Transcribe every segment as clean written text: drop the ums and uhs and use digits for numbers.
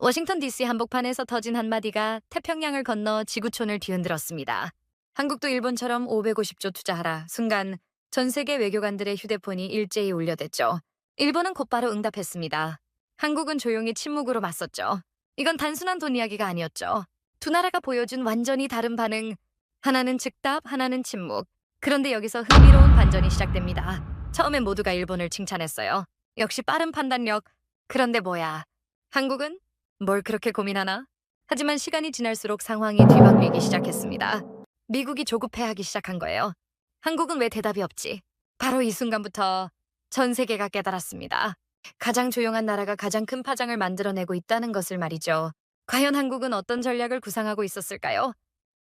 워싱턴 DC 한복판에서 터진 한마디가 태평양을 건너 지구촌을 뒤흔들었습니다. 한국도 일본처럼 550조 투자하라. 순간 전 세계 외교관들의 휴대폰이 일제히 울려댔죠. 일본은 곧바로 응답했습니다. 한국은 조용히 침묵으로 맞섰죠. 이건 단순한 돈 이야기가 아니었죠. 두 나라가 보여준 완전히 다른 반응. 하나는 즉답, 하나는 침묵. 그런데 여기서 흥미로운 반전이 시작됩니다. 처음엔 모두가 일본을 칭찬했어요. 역시 빠른 판단력. 그런데 뭐야? 한국은 뭘 그렇게 고민하나? 하지만 시간이 지날수록 상황이 뒤바뀌기 시작했습니다. 미국이 조급해하기 시작한 거예요. 한국은 왜 대답이 없지? 바로 이 순간부터 전 세계가 깨달았습니다. 가장 조용한 나라가 가장 큰 파장을 만들어내고 있다는 것을 말이죠. 과연 한국은 어떤 전략을 구상하고 있었을까요?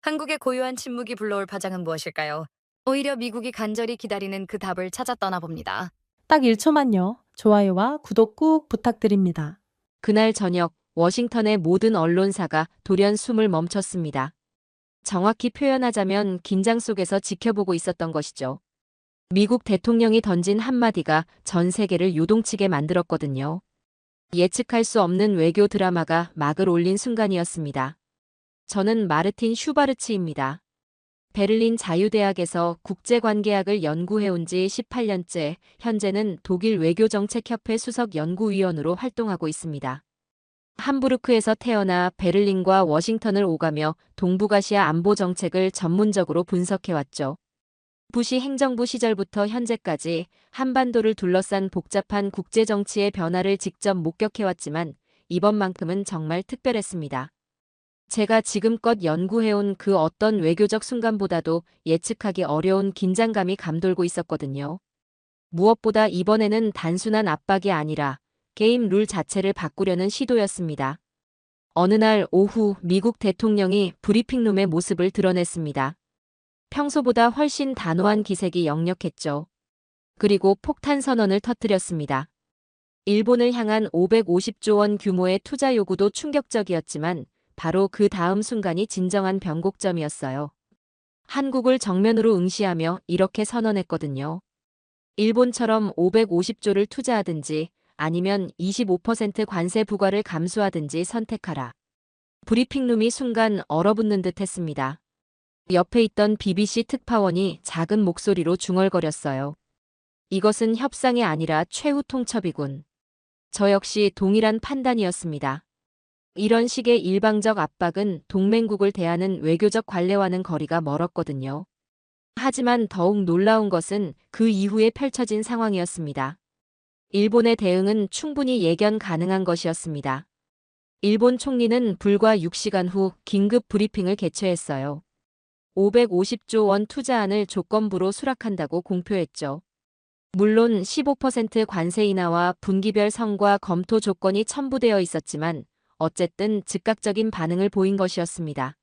한국의 고요한 침묵이 불러올 파장은 무엇일까요? 오히려 미국이 간절히 기다리는 그 답을 찾아 떠나봅니다. 딱 1초만요. 좋아요와 구독 꾹 부탁드립니다. 그날 저녁 워싱턴의 모든 언론사가 돌연 숨을 멈췄습니다. 정확히 표현하자면 긴장 속에서 지켜보고 있었던 것이죠. 미국 대통령이 던진 한마디가 전 세계를 요동치게 만들었거든요. 예측할 수 없는 외교 드라마가 막을 올린 순간이었습니다. 저는 마르틴 슈바르츠입니다. 베를린 자유대학에서 국제관계학을 연구해온 지 18년째, 현재는 독일 외교정책협회 수석 연구위원으로 활동하고 있습니다. 함부르크에서 태어나 베를린과 워싱턴을 오가며 동북아시아 안보 정책을 전문적으로 분석해왔죠. 부시 행정부 시절부터 현재까지 한반도를 둘러싼 복잡한 국제정치의 변화를 직접 목격해왔지만 이번만큼은 정말 특별했습니다. 제가 지금껏 연구해온 그 어떤 외교적 순간보다도 예측하기 어려운 긴장감이 감돌고 있었거든요. 무엇보다 이번에는 단순한 압박이 아니라 게임 룰 자체를 바꾸려는 시도였습니다. 어느 날 오후 미국 대통령이 브리핑룸의 모습을 드러냈습니다. 평소보다 훨씬 단호한 기색이 역력했죠. 그리고 폭탄 선언을 터뜨렸습니다. 일본을 향한 550조 원 규모의 투자 요구도 충격적이었지만 바로 그 다음 순간이 진정한 변곡점이었어요. 한국을 정면으로 응시하며 이렇게 선언했거든요. 일본처럼 550조를 투자하든지 아니면 25% 관세 부과를 감수하든지 선택하라. 브리핑룸이 순간 얼어붙는 듯 했습니다. 옆에 있던 BBC 특파원이 작은 목소리로 중얼거렸어요. 이것은 협상이 아니라 최후 통첩이군. 저 역시 동일한 판단이었습니다. 이런 식의 일방적 압박은 동맹국을 대하는 외교적 관례와는 거리가 멀었거든요. 하지만 더욱 놀라운 것은 그 이후에 펼쳐진 상황이었습니다. 일본의 대응은 충분히 예견 가능한 것이었습니다. 일본 총리는 불과 6시간 후 긴급 브리핑을 개최했어요. 550조 원 투자안을 조건부로 수락한다고 공표했죠. 물론 15% 관세 인하와 분기별 성과 검토 조건이 첨부되어 있었지만 어쨌든 즉각적인 반응을 보인 것이었습니다.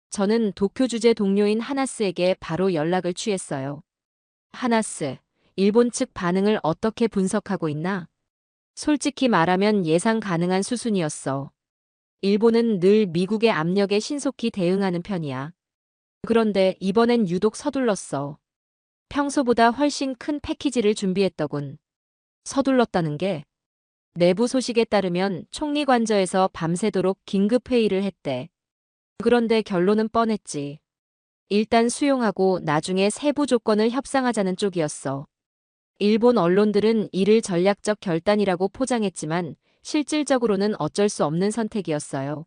저는 도쿄 주재 동료인 하나스에게 바로 연락을 취했어요. 하나스, 일본 측 반응을 어떻게 분석하고 있나? 솔직히 말하면 예상 가능한 수순이었어. 일본은 늘 미국의 압력에 신속히 대응하는 편이야. 그런데 이번엔 유독 서둘렀어. 평소보다 훨씬 큰 패키지를 준비했더군. 서둘렀다는 게 내부 소식에 따르면 총리 관저에서 밤새도록 긴급 회의를 했대. 그런데 결론은 뻔했지. 일단 수용하고 나중에 세부 조건을 협상하자는 쪽이었어. 일본 언론들은 이를 전략적 결단이라고 포장했지만 실질적으로는 어쩔 수 없는 선택이었어요.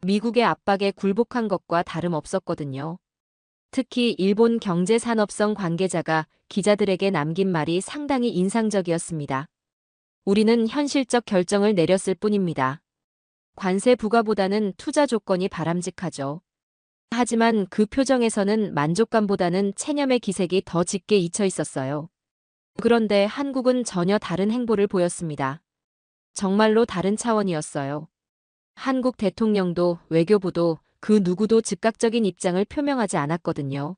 미국의 압박에 굴복한 것과 다름없었거든요. 특히 일본 경제산업성 관계자가 기자들에게 남긴 말이 상당히 인상적이었습니다. 우리는 현실적 결정을 내렸을 뿐입니다. 관세 부과보다는 투자 조건이 바람직하죠. 하지만 그 표정에서는 만족감보다는 체념의 기색이 더 짙게 잊혀 있었어요. 그런데 한국은 전혀 다른 행보를 보였습니다. 정말로 다른 차원이었어요. 한국 대통령도 외교부도 그 누구도 즉각적인 입장을 표명하지 않았거든요.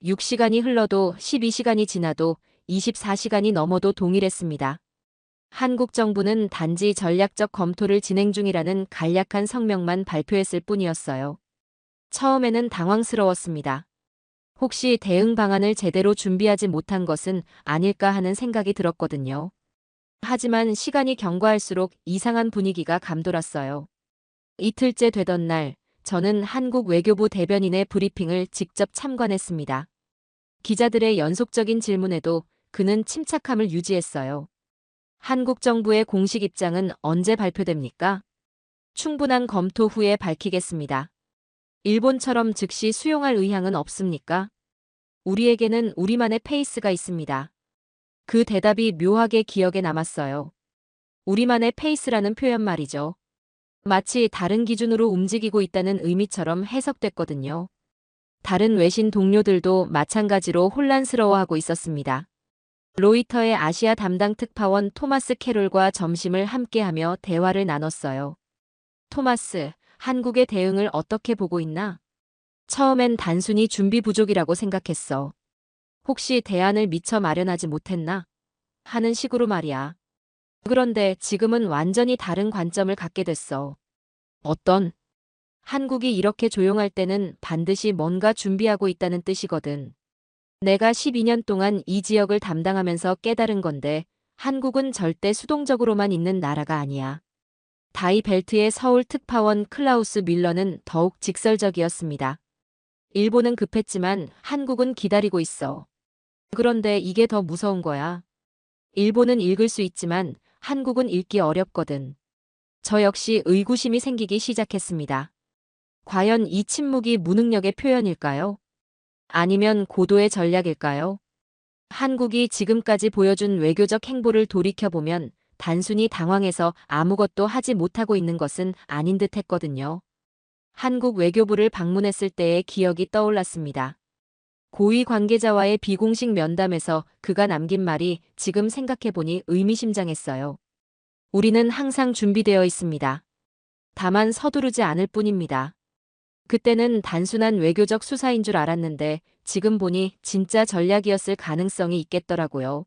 6시간이 흘러도 12시간이 지나도 24시간이 넘어도 동일했습니다. 한국 정부는 단지 전략적 검토를 진행 중이라는 간략한 성명만 발표했을 뿐이었어요. 처음에는 당황스러웠습니다. 혹시 대응 방안을 제대로 준비하지 못한 것은 아닐까 하는 생각이 들었거든요. 하지만 시간이 경과할수록 이상한 분위기가 감돌았어요. 이틀째 되던 날, 저는 한국 외교부 대변인의 브리핑을 직접 참관했습니다. 기자들의 연속적인 질문에도 그는 침착함을 유지했어요. 한국 정부의 공식 입장은 언제 발표됩니까? 충분한 검토 후에 밝히겠습니다. 일본처럼 즉시 수용할 의향은 없습니까? 우리에게는 우리만의 페이스가 있습니다. 그 대답이 묘하게 기억에 남았어요. 우리만의 페이스라는 표현 말이죠. 마치 다른 기준으로 움직이고 있다는 의미처럼 해석됐거든요. 다른 외신 동료들도 마찬가지로 혼란스러워하고 있었습니다. 로이터의 아시아 담당 특파원 토마스 캐롤과 점심을 함께하며 대화를 나눴어요. 토마스, 한국의 대응을 어떻게 보고 있나? 처음엔 단순히 준비 부족이라고 생각했어. 혹시 대안을 미처 마련하지 못했나? 하는 식으로 말이야. 그런데 지금은 완전히 다른 관점을 갖게 됐어. 어떤? 한국이 이렇게 조용할 때는 반드시 뭔가 준비하고 있다는 뜻이거든. 내가 12년 동안 이 지역을 담당하면서 깨달은 건데 한국은 절대 수동적으로만 있는 나라가 아니야. 다이 벨트의 서울 특파원 클라우스 밀러는 더욱 직설적이었습니다. 일본은 급했지만 한국은 기다리고 있어. 그런데 이게 더 무서운 거야. 일본은 읽을 수 있지만 한국은 읽기 어렵거든. 저 역시 의구심이 생기기 시작했습니다. 과연 이 침묵이 무능력의 표현일까요? 아니면 고도의 전략일까요? 한국이 지금까지 보여준 외교적 행보를 돌이켜보면 단순히 당황해서 아무것도 하지 못하고 있는 것은 아닌 듯 했거든요. 한국 외교부를 방문했을 때의 기억이 떠올랐습니다. 고위 관계자와의 비공식 면담에서 그가 남긴 말이 지금 생각해보니 의미심장했어요. 우리는 항상 준비되어 있습니다. 다만 서두르지 않을 뿐입니다. 그때는 단순한 외교적 수사인 줄 알았는데 지금 보니 진짜 전략이었을 가능성이 있겠더라고요.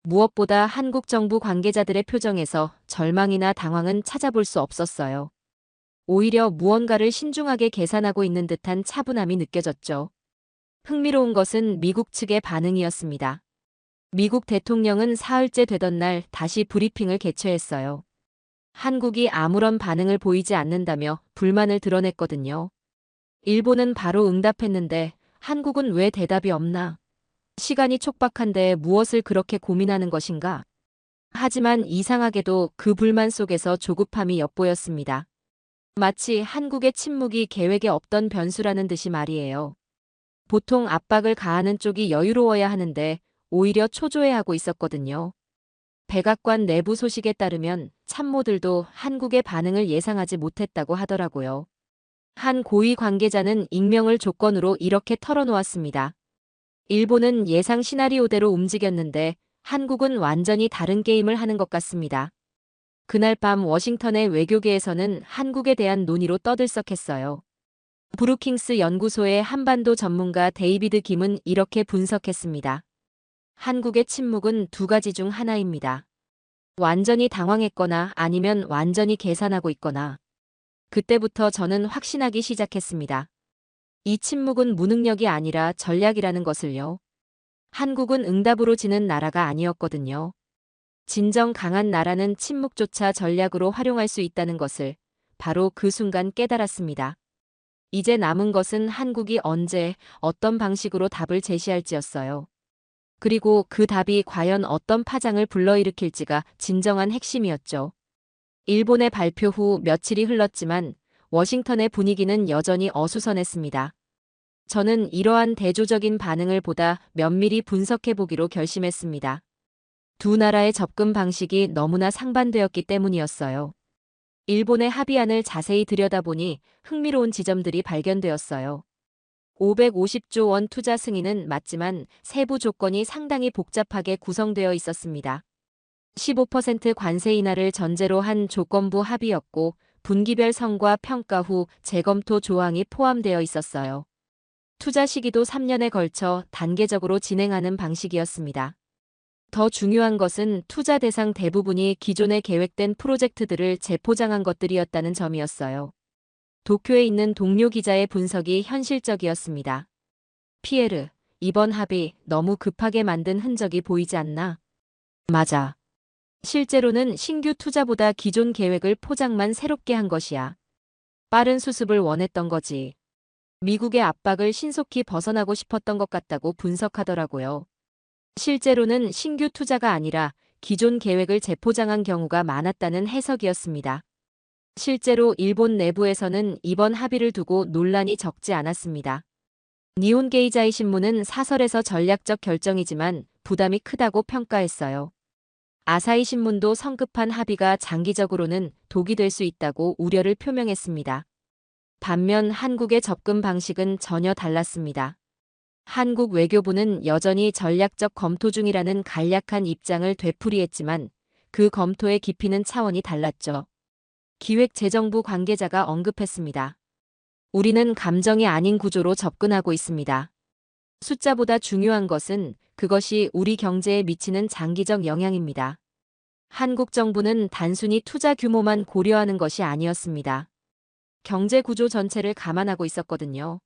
무엇보다 한국 정부 관계자들의 표정에서 절망이나 당황은 찾아볼 수 없었어요. 오히려 무언가를 신중하게 계산하고 있는 듯한 차분함이 느껴졌죠. 흥미로운 것은 미국 측의 반응이었습니다. 미국 대통령은 사흘째 되던 날 다시 브리핑을 개최했어요. 한국이 아무런 반응을 보이지 않는다며 불만을 드러냈거든요. 일본은 바로 응답했는데 한국은 왜 대답이 없나? 시간이 촉박한데 무엇을 그렇게 고민하는 것인가? 하지만 이상하게도 그 불만 속에서 조급함이 엿보였습니다. 마치 한국의 침묵이 계획에 없던 변수라는 듯이 말이에요. 보통 압박을 가하는 쪽이 여유로워야 하는데 오히려 초조해하고 있었거든요. 백악관 내부 소식에 따르면 참모들도 한국의 반응을 예상하지 못했다고 하더라고요. 한 고위 관계자는 익명을 조건으로 이렇게 털어놓았습니다. 일본은 예상 시나리오대로 움직였는데 한국은 완전히 다른 게임을 하는 것 같습니다. 그날 밤 워싱턴의 외교계에서는 한국에 대한 논의로 떠들썩했어요. 브루킹스 연구소의 한반도 전문가 데이비드 김은 이렇게 분석했습니다. 한국의 침묵은 두 가지 중 하나입니다. 완전히 당황했거나 아니면 완전히 계산하고 있거나. 그때부터 저는 확신하기 시작했습니다. 이 침묵은 무능력이 아니라 전략이라는 것을요. 한국은 응답으로 지는 나라가 아니었거든요. 진정 강한 나라는 침묵조차 전략으로 활용할 수 있다는 것을 바로 그 순간 깨달았습니다. 이제 남은 것은 한국이 언제, 어떤 방식으로 답을 제시할지였어요. 그리고 그 답이 과연 어떤 파장을 불러일으킬지가 진정한 핵심이었죠. 일본의 발표 후 며칠이 흘렀지만 워싱턴의 분위기는 여전히 어수선했습니다. 저는 이러한 대조적인 반응을 보다 면밀히 분석해보기로 결심했습니다. 두 나라의 접근 방식이 너무나 상반되었기 때문이었어요. 일본의 합의안을 자세히 들여다보니 흥미로운 지점들이 발견되었어요. 550조 원 투자 승인은 맞지만 세부 조건이 상당히 복잡하게 구성되어 있었습니다. 15% 관세 인하를 전제로 한 조건부 합의였고 분기별 성과 평가 후 재검토 조항이 포함되어 있었어요. 투자 시기도 3년에 걸쳐 단계적으로 진행하는 방식이었습니다. 더 중요한 것은 투자 대상 대부분이 기존에 계획된 프로젝트들을 재포장한 것들이었다는 점이었어요. 도쿄에 있는 동료 기자의 분석이 현실적이었습니다. 피에르, 이번 합의 너무 급하게 만든 흔적이 보이지 않나? 맞아. 실제로는 신규 투자보다 기존 계획을 포장만 새롭게 한 것이야. 빠른 수습을 원했던 거지. 미국의 압박을 신속히 벗어나고 싶었던 것 같다고 분석하더라고요. 실제로는 신규 투자가 아니라 기존 계획을 재포장한 경우가 많았다는 해석이었습니다. 실제로 일본 내부에서는 이번 합의를 두고 논란이 적지 않았습니다. 니혼 게이자이 신문은 사설에서 전략적 결정이지만 부담이 크다고 평가했어요. 아사히 신문도 성급한 합의가 장기적으로는 독이 될 수 있다고 우려를 표명했습니다. 반면 한국의 접근 방식은 전혀 달랐습니다. 한국 외교부는 여전히 전략적 검토 중이라는 간략한 입장을 되풀이했지만 그 검토의 깊이는 차원이 달랐죠. 기획재정부 관계자가 언급했습니다. 우리는 감정이 아닌 구조로 접근하고 있습니다. 숫자보다 중요한 것은 그것이 우리 경제에 미치는 장기적 영향입니다. 한국 정부는 단순히 투자 규모만 고려하는 것이 아니었습니다. 경제 구조 전체를 감안하고 있었거든요.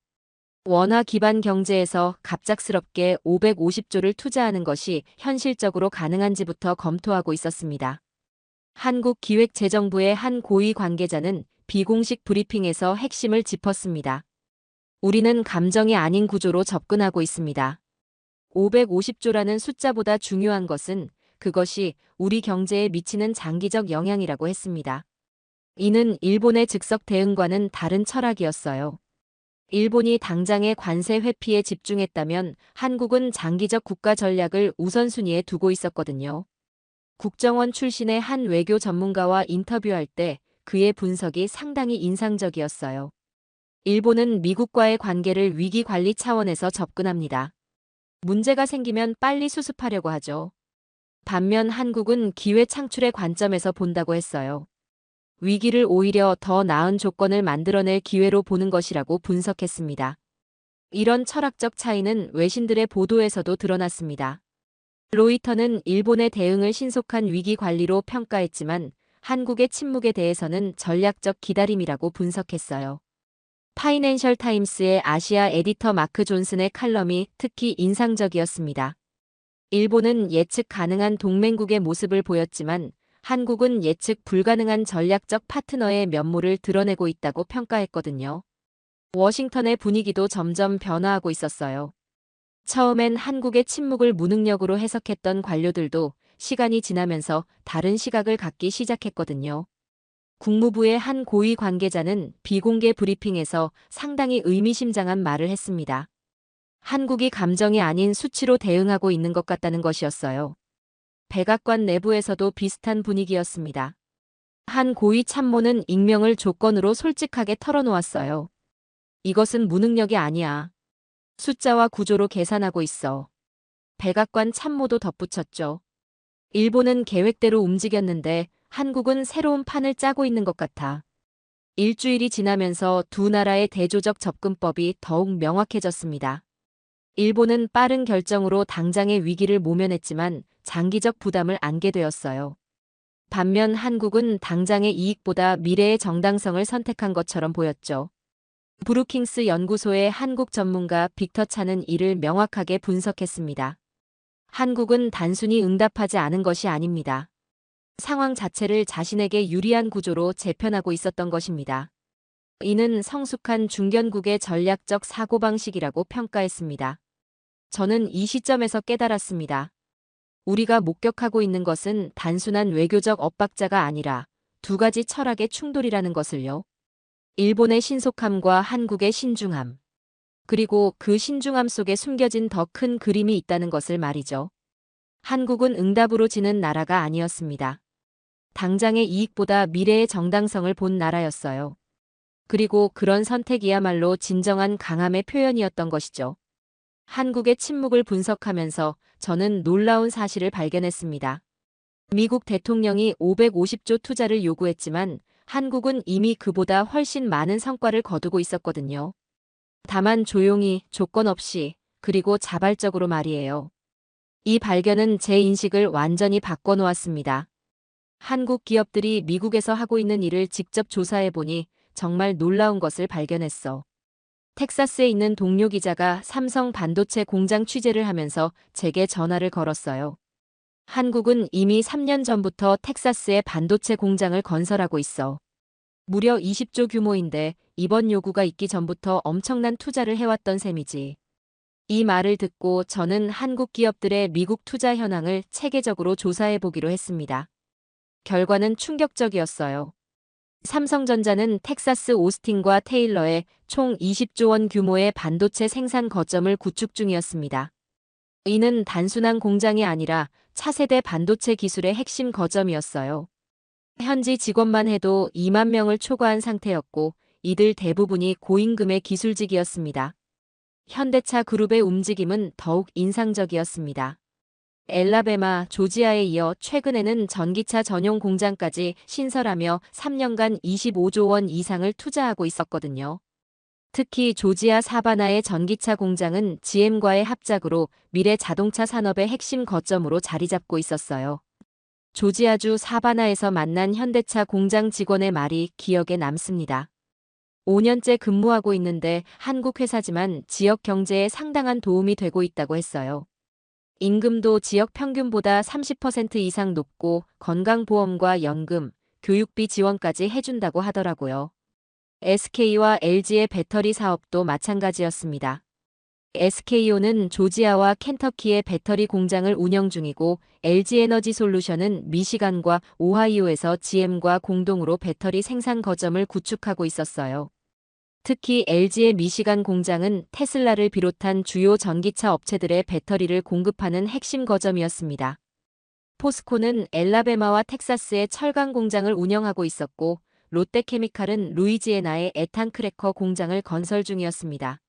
원화 기반 경제에서 갑작스럽게 550조를 투자하는 것이 현실적으로 가능한지부터 검토하고 있었습니다. 한국기획재정부의 한 고위 관계자는 비공식 브리핑에서 핵심을 짚었습니다. 우리는 감정이 아닌 구조로 접근하고 있습니다. 550조라는 숫자보다 중요한 것은 그것이 우리 경제에 미치는 장기적 영향이라고 했습니다. 이는 일본의 즉석 대응과는 다른 철학이었어요. 일본이 당장의 관세 회피에 집중했다면 한국은 장기적 국가 전략을 우선순위에 두고 있었거든요. 국정원 출신의 한 외교 전문가와 인터뷰할 때 그의 분석이 상당히 인상적이었어요. 일본은 미국과의 관계를 위기 관리 차원에서 접근합니다. 문제가 생기면 빨리 수습하려고 하죠. 반면 한국은 기회 창출의 관점에서 본다고 했어요. 위기를 오히려 더 나은 조건을 만들어낼 기회로 보는 것이라고 분석했습니다. 이런 철학적 차이는 외신들의 보도에서도 드러났습니다. 로이터는 일본의 대응을 신속한 위기 관리로 평가했지만 한국의 침묵에 대해서는 전략적 기다림이라고 분석했어요. 파이낸셜 타임스의 아시아 에디터 마크 존슨의 칼럼이 특히 인상적이었습니다. 일본은 예측 가능한 동맹국의 모습을 보였지만 한국은 예측 불가능한 전략적 파트너의 면모를 드러내고 있다고 평가했거든요. 워싱턴의 분위기도 점점 변화하고 있었어요. 처음엔 한국의 침묵을 무능력으로 해석했던 관료들도 시간이 지나면서 다른 시각을 갖기 시작했거든요. 국무부의 한 고위 관계자는 비공개 브리핑에서 상당히 의미심장한 말을 했습니다. 한국이 감정이 아닌 수치로 대응하고 있는 것 같다는 것이었어요. 백악관 내부에서도 비슷한 분위기였습니다. 한 고위 참모는 익명을 조건으로 솔직하게 털어놓았어요. 이것은 무능력이 아니야. 숫자와 구조로 계산하고 있어. 백악관 참모도 덧붙였죠. 일본은 계획대로 움직였는데 한국은 새로운 판을 짜고 있는 것 같아. 일주일이 지나면서 두 나라의 대조적 접근법이 더욱 명확해졌습니다. 일본은 빠른 결정으로 당장의 위기를 모면했지만 장기적 부담을 안게 되었어요. 반면 한국은 당장의 이익보다 미래의 정당성을 선택한 것처럼 보였죠. 브루킹스 연구소의 한국 전문가 빅터 차는 이를 명확하게 분석했습니다. 한국은 단순히 응답하지 않은 것이 아닙니다. 상황 자체를 자신에게 유리한 구조로 재편하고 있었던 것입니다. 이는 성숙한 중견국의 전략적 사고방식이라고 평가했습니다. 저는 이 시점에서 깨달았습니다. 우리가 목격하고 있는 것은 단순한 외교적 엇박자가 아니라 두 가지 철학의 충돌이라는 것을요. 일본의 신속함과 한국의 신중함. 그리고 그 신중함 속에 숨겨진 더 큰 그림이 있다는 것을 말이죠. 한국은 응답으로 지는 나라가 아니었습니다. 당장의 이익보다 미래의 정당성을 본 나라였어요. 그리고 그런 선택이야말로 진정한 강함의 표현이었던 것이죠. 한국의 침묵을 분석하면서 저는 놀라운 사실을 발견했습니다. 미국 대통령이 550조 투자를 요구했지만 한국은 이미 그보다 훨씬 많은 성과를 거두고 있었거든요. 다만 조용히, 조건 없이, 그리고 자발적으로 말이에요. 이 발견은 제 인식을 완전히 바꿔놓았습니다. 한국 기업들이 미국에서 하고 있는 일을 직접 조사해보니 정말 놀라운 것을 발견했어. 텍사스에 있는 동료 기자가 삼성 반도체 공장 취재를 하면서 제게 전화를 걸었어요. 한국은 이미 3년 전부터 텍사스에 반도체 공장을 건설하고 있어. 무려 20조 규모인데 이번 요구가 있기 전부터 엄청난 투자를 해왔던 셈이지. 이 말을 듣고 저는 한국 기업들의 미국 투자 현황을 체계적으로 조사해보기로 했습니다. 결과는 충격적이었어요. 삼성전자는 텍사스 오스틴과 테일러에 총 20조 원 규모의 반도체 생산 거점을 구축 중이었습니다. 이는 단순한 공장이 아니라 차세대 반도체 기술의 핵심 거점이었어요. 현지 직원만 해도 2만 명을 초과한 상태였고 이들 대부분이 고임금의 기술직이었습니다. 현대차 그룹의 움직임은 더욱 인상적이었습니다. 엘라베마, 조지아에 이어 최근에는 전기차 전용 공장까지 신설하며 3년간 25조 원 이상을 투자하고 있었거든요. 특히 조지아 사바나의 전기차 공장은 GM과의 합작으로 미래 자동차 산업의 핵심 거점으로 자리 잡고 있었어요. 조지아주 사바나에서 만난 현대차 공장 직원의 말이 기억에 남습니다. 5년째 근무하고 있는데 한국 회사지만 지역 경제에 상당한 도움이 되고 있다고 했어요. 임금도 지역 평균보다 30% 이상 높고 건강보험과 연금, 교육비 지원까지 해준다고 하더라고요. SK와 LG의 배터리 사업도 마찬가지였습니다. SKO는 조지아와 켄터키의 배터리 공장을 운영 중이고 LG에너지솔루션은 미시간과 오하이오에서 GM과 공동으로 배터리 생산 거점을 구축하고 있었어요. 특히 LG의 미시간 공장은 테슬라를 비롯한 주요 전기차 업체들의 배터리를 공급하는 핵심 거점이었습니다. 포스코는 엘라베마와 텍사스의 철강 공장을 운영하고 있었고 롯데케미칼은 루이지애나의 에탄 크래커 공장을 건설 중이었습니다.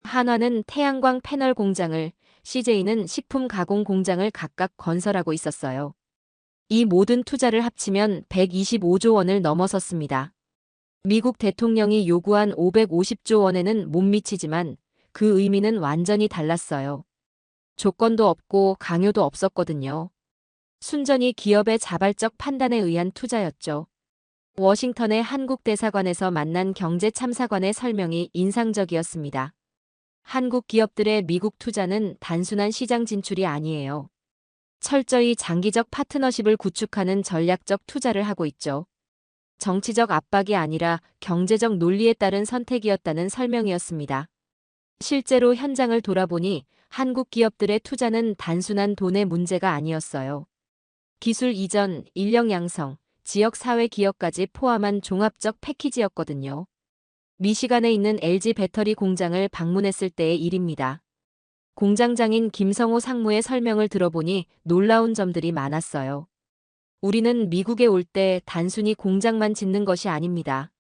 한화는 태양광 패널 공장을, CJ는 식품 가공 공장을 각각 건설하고 있었어요. 이 모든 투자를 합치면 125조 원을 넘어섰습니다. 미국 대통령이 요구한 550조 원에는 못 미치지만 그 의미는 완전히 달랐어요. 조건도 없고 강요도 없었거든요. 순전히 기업의 자발적 판단에 의한 투자였죠. 워싱턴의 한국 대사관에서 만난 경제참사관의 설명이 인상적이었습니다. 한국 기업들의 미국 투자는 단순한 시장 진출이 아니에요. 철저히 장기적 파트너십을 구축하는 전략적 투자를 하고 있죠. 정치적 압박이 아니라 경제적 논리에 따른 선택이었다는 설명이었습니다. 실제로 현장을 돌아보니 한국 기업들의 투자는 단순한 돈의 문제가 아니었어요. 기술 이전, 인력 양성, 지역 사회 기업까지 포함한 종합적 패키지였거든요. 미시간에 있는 LG 배터리 공장을 방문했을 때의 일입니다. 공장장인 김성호 상무의 설명을 들어보니 놀라운 점들이 많았어요. 우리는 미국에 올 때 단순히 공장만 짓는 것이 아닙니다.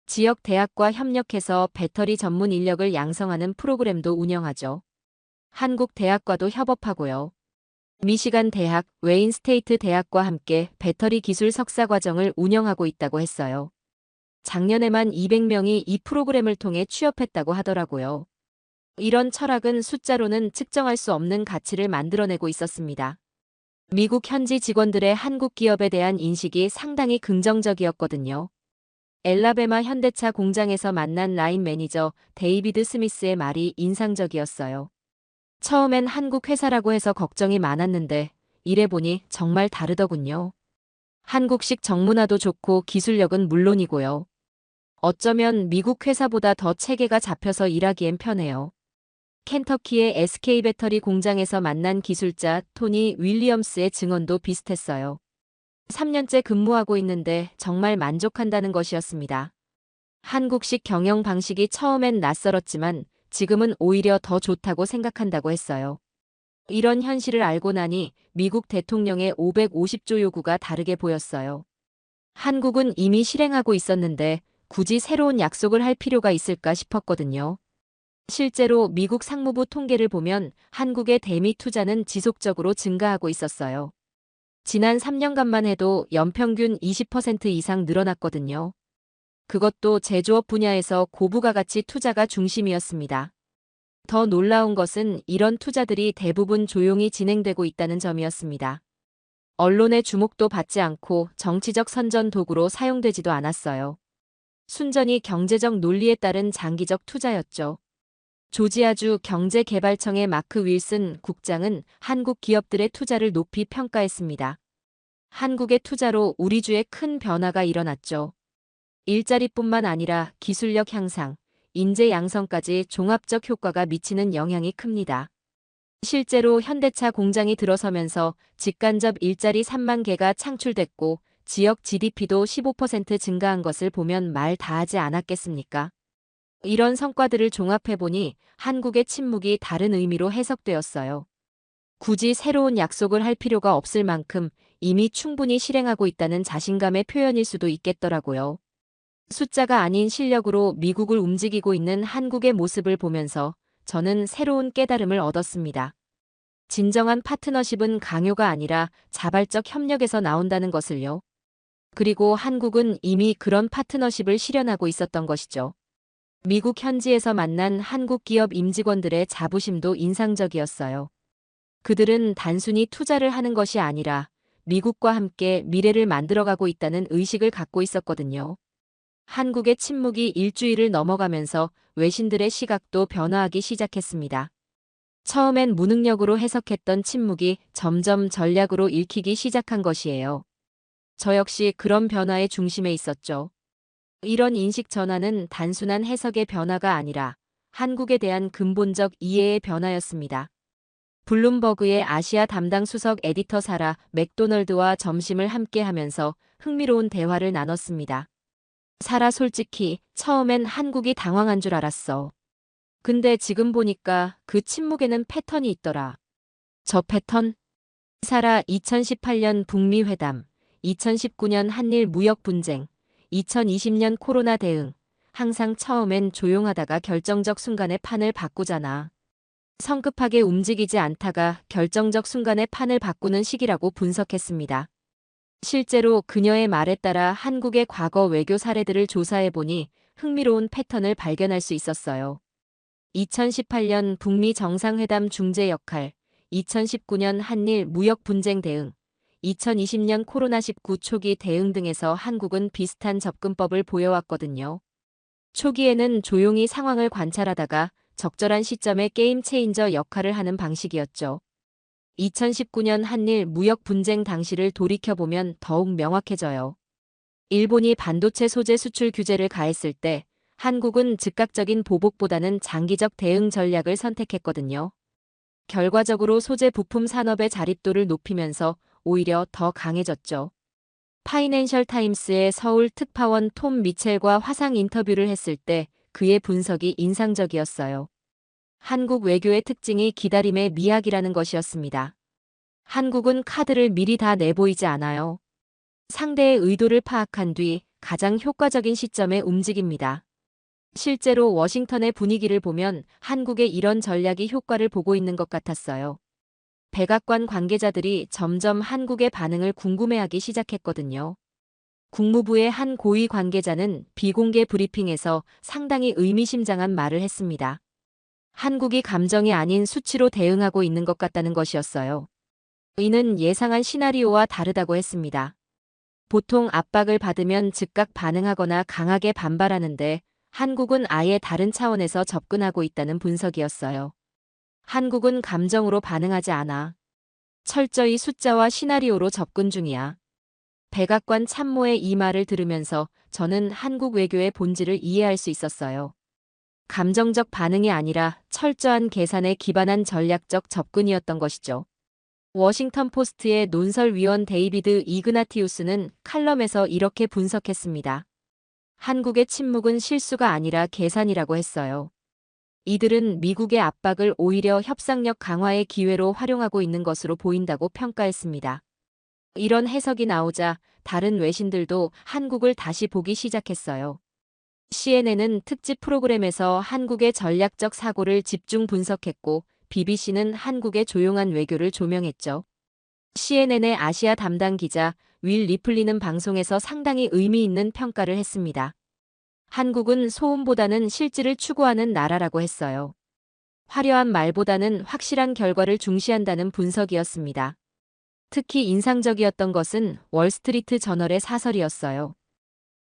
지역 대학과 협력해서 배터리 전문 인력을 양성하는 프로그램도 운영하죠. 한국 대학과도 협업하고요. 미시간 대학, 웨인 스테이트 대학과 함께 배터리 기술 석사 과정을 운영하고 있다고 했어요. 작년에만 200명이 이 프로그램을 통해 취업했다고 하더라고요. 이런 철학은 숫자로는 측정할 수 없는 가치를 만들어내고 있었습니다. 미국 현지 직원들의 한국 기업에 대한 인식이 상당히 긍정적이었거든요. 엘라베마 현대차 공장에서 만난 라인 매니저 데이비드 스미스의 말이 인상적이었어요. 처음엔 한국 회사라고 해서 걱정이 많았는데 일해보니 정말 다르더군요. 한국식 정문화도 좋고 기술력은 물론이고요. 어쩌면 미국 회사보다 더 체계가 잡혀서 일하기엔 편해요. 켄터키의 SK 배터리 공장에서 만난 기술자 토니 윌리엄스의 증언도 비슷했어요. 3년째 근무하고 있는데 정말 만족한다는 것이었습니다. 한국식 경영 방식이 처음엔 낯설었지만 지금은 오히려 더 좋다고 생각한다고 했어요. 이런 현실을 알고 나니 미국 대통령의 550조 요구가 다르게 보였어요. 한국은 이미 실행하고 있었는데 굳이 새로운 약속을 할 필요가 있을까 싶었거든요. 실제로 미국 상무부 통계를 보면 한국의 대미 투자는 지속적으로 증가하고 있었어요. 지난 3년간만 해도 연평균 20% 이상 늘어났거든요. 그것도 제조업 분야에서 고부가가치 투자가 중심이었습니다. 더 놀라운 것은 이런 투자들이 대부분 조용히 진행되고 있다는 점이었습니다. 언론의 주목도 받지 않고 정치적 선전 도구로 사용되지도 않았어요. 순전히 경제적 논리에 따른 장기적 투자였죠. 조지아주 경제개발청의 마크 윌슨 국장은 한국 기업들의 투자를 높이 평가했습니다. 한국의 투자로 우리 주에 큰 변화가 일어났죠. 일자리뿐만 아니라 기술력 향상, 인재 양성까지 종합적 효과가 미치는 영향이 큽니다. 실제로 현대차 공장이 들어서면서 직간접 일자리 3만 개가 창출됐고 지역 GDP도 15% 증가한 것을 보면 말 다하지 않았겠습니까? 이런 성과들을 종합해보니 한국의 침묵이 다른 의미로 해석되었어요. 굳이 새로운 약속을 할 필요가 없을 만큼 이미 충분히 실행하고 있다는 자신감의 표현일 수도 있겠더라고요. 숫자가 아닌 실력으로 미국을 움직이고 있는 한국의 모습을 보면서 저는 새로운 깨달음을 얻었습니다. 진정한 파트너십은 강요가 아니라 자발적 협력에서 나온다는 것을요. 그리고 한국은 이미 그런 파트너십을 실현하고 있었던 것이죠. 미국 현지에서 만난 한국 기업 임직원들의 자부심도 인상적이었어요. 그들은 단순히 투자를 하는 것이 아니라 미국과 함께 미래를 만들어가고 있다는 의식을 갖고 있었거든요. 한국의 침묵이 일주일을 넘어가면서 외신들의 시각도 변화하기 시작했습니다. 처음엔 무능력으로 해석했던 침묵이 점점 전략으로 읽히기 시작한 것이에요. 저 역시 그런 변화의 중심에 있었죠. 이런 인식 전환은 단순한 해석의 변화가 아니라 한국에 대한 근본적 이해의 변화였습니다. 블룸버그의 아시아 담당 수석 에디터 사라 맥도널드와 점심을 함께 하면서 흥미로운 대화를 나눴습니다. 사라, 솔직히 처음엔 한국이 당황한 줄 알았어. 근데 지금 보니까 그 침묵에는 패턴이 있더라. 저 패턴? 사라, 2018년 북미 회담, 2019년 한일 무역 분쟁, 2020년 코로나 대응. 항상 처음엔 조용하다가 결정적 순간에 판을 바꾸잖아. 성급하게 움직이지 않다가 결정적 순간에 판을 바꾸는 시기라고 분석했습니다. 실제로 그녀의 말에 따라 한국의 과거 외교 사례들을 조사해보니 흥미로운 패턴을 발견할 수 있었어요. 2018년 북미 정상회담 중재 역할, 2019년 한일 무역 분쟁 대응, 2020년 코로나19 초기 대응 등에서 한국은 비슷한 접근법을 보여왔거든요. 초기에는 조용히 상황을 관찰하다가 적절한 시점에 게임 체인저 역할을 하는 방식이었죠. 2019년 한일 무역 분쟁 당시를 돌이켜보면 더욱 명확해져요. 일본이 반도체 소재 수출 규제를 가했을 때 한국은 즉각적인 보복보다는 장기적 대응 전략을 선택했거든요. 결과적으로 소재 부품 산업의 자립도를 높이면서 오히려 더 강해졌죠. 파이낸셜 타임스의 서울 특파원 톰 미첼과 화상 인터뷰를 했을 때 그의 분석이 인상적이었어요. 한국 외교의 특징이 기다림의 미학이라는 것이었습니다. 한국은 카드를 미리 다 내보이지 않아요. 상대의 의도를 파악한 뒤 가장 효과적인 시점에 움직입니다. 실제로 워싱턴의 분위기를 보면 한국의 이런 전략이 효과를 보고 있는 것 같았어요. 백악관 관계자들이 점점 한국의 반응을 궁금해하기 시작했거든요. 국무부의 한 고위 관계자는 비공개 브리핑에서 상당히 의미심장한 말을 했습니다. 한국이 감정이 아닌 수치로 대응하고 있는 것 같다는 것이었어요. 이는 예상한 시나리오와 다르다고 했습니다. 보통 압박을 받으면 즉각 반응하거나 강하게 반발하는데 한국은 아예 다른 차원에서 접근하고 있다는 분석이었어요. 한국은 감정으로 반응하지 않아. 철저히 숫자와 시나리오로 접근 중이야. 백악관 참모의 이 말을 들으면서 저는 한국 외교의 본질을 이해할 수 있었어요. 감정적 반응이 아니라 철저한 계산에 기반한 전략적 접근이었던 것이죠. 워싱턴 포스트의 논설위원 데이비드 이그나티우스는 칼럼에서 이렇게 분석했습니다. 한국의 침묵은 실수가 아니라 계산이라고 했어요. 이들은 미국의 압박을 오히려 협상력 강화의 기회로 활용하고 있는 것으로 보인다고 평가했습니다. 이런 해석이 나오자 다른 외신들도 한국을 다시 보기 시작했어요. CNN은 특집 프로그램에서 한국의 전략적 사고를 집중 분석했고 BBC는 한국의 조용한 외교를 조명했죠. CNN의 아시아 담당 기자 윌 리플리는 방송에서 상당히 의미 있는 평가를 했습니다. 한국은 소음보다는 실질을 추구하는 나라라고 했어요. 화려한 말보다는 확실한 결과를 중시한다는 분석이었습니다. 특히 인상적이었던 것은 월스트리트 저널의 사설이었어요.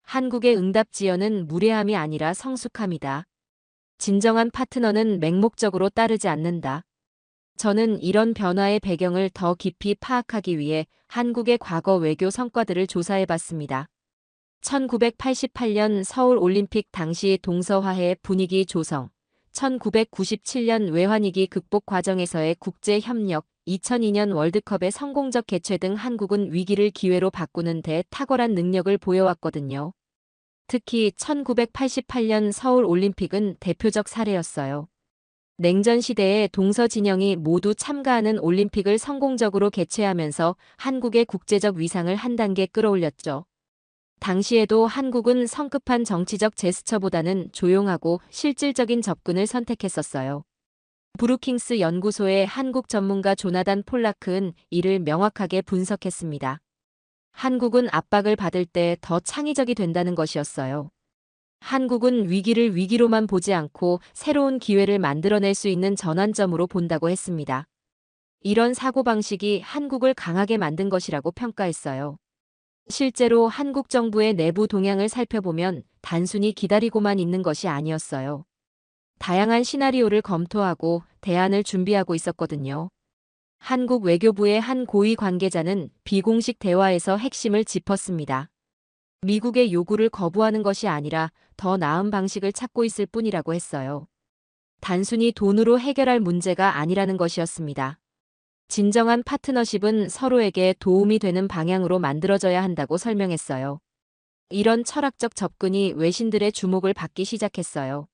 한국의 응답 지연은 무례함이 아니라 성숙함이다. 진정한 파트너는 맹목적으로 따르지 않는다. 저는 이런 변화의 배경을 더 깊이 파악하기 위해 한국의 과거 외교 성과들을 조사해 봤습니다. 1988년 서울 올림픽 당시 동서화해 분위기 조성, 1997년 외환위기 극복 과정에서의 국제 협력, 2002년 월드컵의 성공적 개최 등 한국은 위기를 기회로 바꾸는 데 탁월한 능력을 보여왔거든요. 특히 1988년 서울 올림픽은 대표적 사례였어요. 냉전 시대에 동서 진영이 모두 참가하는 올림픽을 성공적으로 개최하면서 한국의 국제적 위상을 한 단계 끌어올렸죠. 당시에도 한국은 성급한 정치적 제스처보다는 조용하고 실질적인 접근을 선택했었어요. 브루킹스 연구소의 한국 전문가 조나단 폴라크는 이를 명확하게 분석했습니다. 한국은 압박을 받을 때 더 창의적이 된다는 것이었어요. 한국은 위기를 위기로만 보지 않고 새로운 기회를 만들어낼 수 있는 전환점으로 본다고 했습니다. 이런 사고방식이 한국을 강하게 만든 것이라고 평가했어요. 실제로 한국 정부의 내부 동향을 살펴보면 단순히 기다리고만 있는 것이 아니었어요. 다양한 시나리오를 검토하고 대안을 준비하고 있었거든요. 한국 외교부의 한 고위 관계자는 비공식 대화에서 핵심을 짚었습니다. 미국의 요구를 거부하는 것이 아니라 더 나은 방식을 찾고 있을 뿐이라고 했어요. 단순히 돈으로 해결할 문제가 아니라는 것이었습니다. 진정한 파트너십은 서로에게 도움이 되는 방향으로 만들어져야 한다고 설명했어요. 이런 철학적 접근이 외신들의 주목을 받기 시작했어요.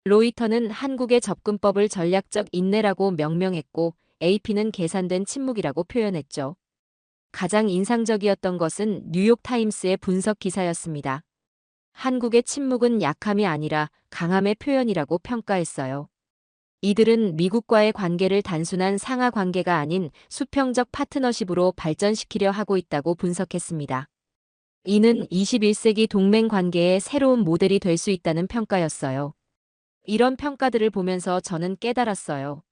로이터는 한국의 접근법을 전략적 인내라고 명명했고 AP는 계산된 침묵이라고 표현했죠. 가장 인상적이었던 것은 뉴욕타임스의 분석 기사였습니다. 한국의 침묵은 약함이 아니라 강함의 표현이라고 평가했어요. 이들은 미국과의 관계를 단순한 상하 관계가 아닌 수평적 파트너십으로 발전시키려 하고 있다고 분석했습니다. 이는 21세기 동맹 관계의 새로운 모델이 될 수 있다는 평가였어요. 이런 평가들을 보면서 저는 깨달았어요.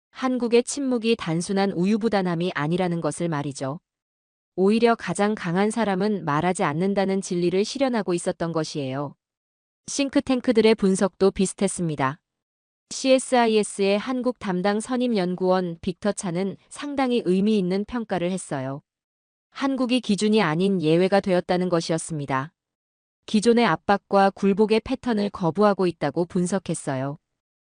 한국의 침묵이 단순한 우유부단함이 아니라는 것을 말이죠. 오히려 가장 강한 사람은 말하지 않는다는 진리를 실현하고 있었던 것이에요. 싱크탱크들의 분석도 비슷했습니다. CSIS의 한국 담당 선임연구원 빅터 차는 상당히 의미 있는 평가를 했어요. 한국이 기준이 아닌 예외가 되었다는 것이었습니다. 기존의 압박과 굴복의 패턴을 거부하고 있다고 분석했어요.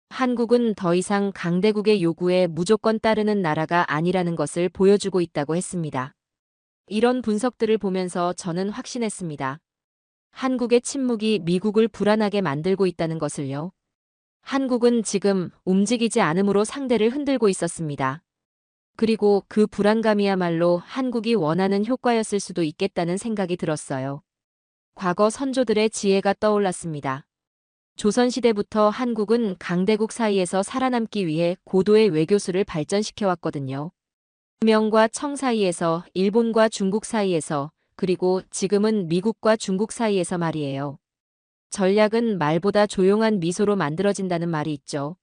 한국은 더 이상 강대국의 요구에 무조건 따르는 나라가 아니라는 것을 보여주고 있다고 했습니다. 이런 분석들을 보면서 저는 확신했습니다. 한국의 침묵이 미국을 불안하게 만들고 있다는 것을요. 한국은 지금 움직이지 않음으로 상대를 흔들고 있었습니다. 그리고 그 불안감이야말로 한국이 원하는 효과였을 수도 있겠다는 생각이 들었어요. 과거 선조들의 지혜가 떠올랐습니다. 조선시대부터 한국은 강대국 사이에서 살아남기 위해 고도의 외교수를 발전시켜 왔거든요. 명과 청 사이에서, 일본과 중국 사이에서, 그리고 지금은 미국과 중국 사이에서 말이에요. 전략은 말보다 조용한 미소로 만들어진다는 말이 있죠.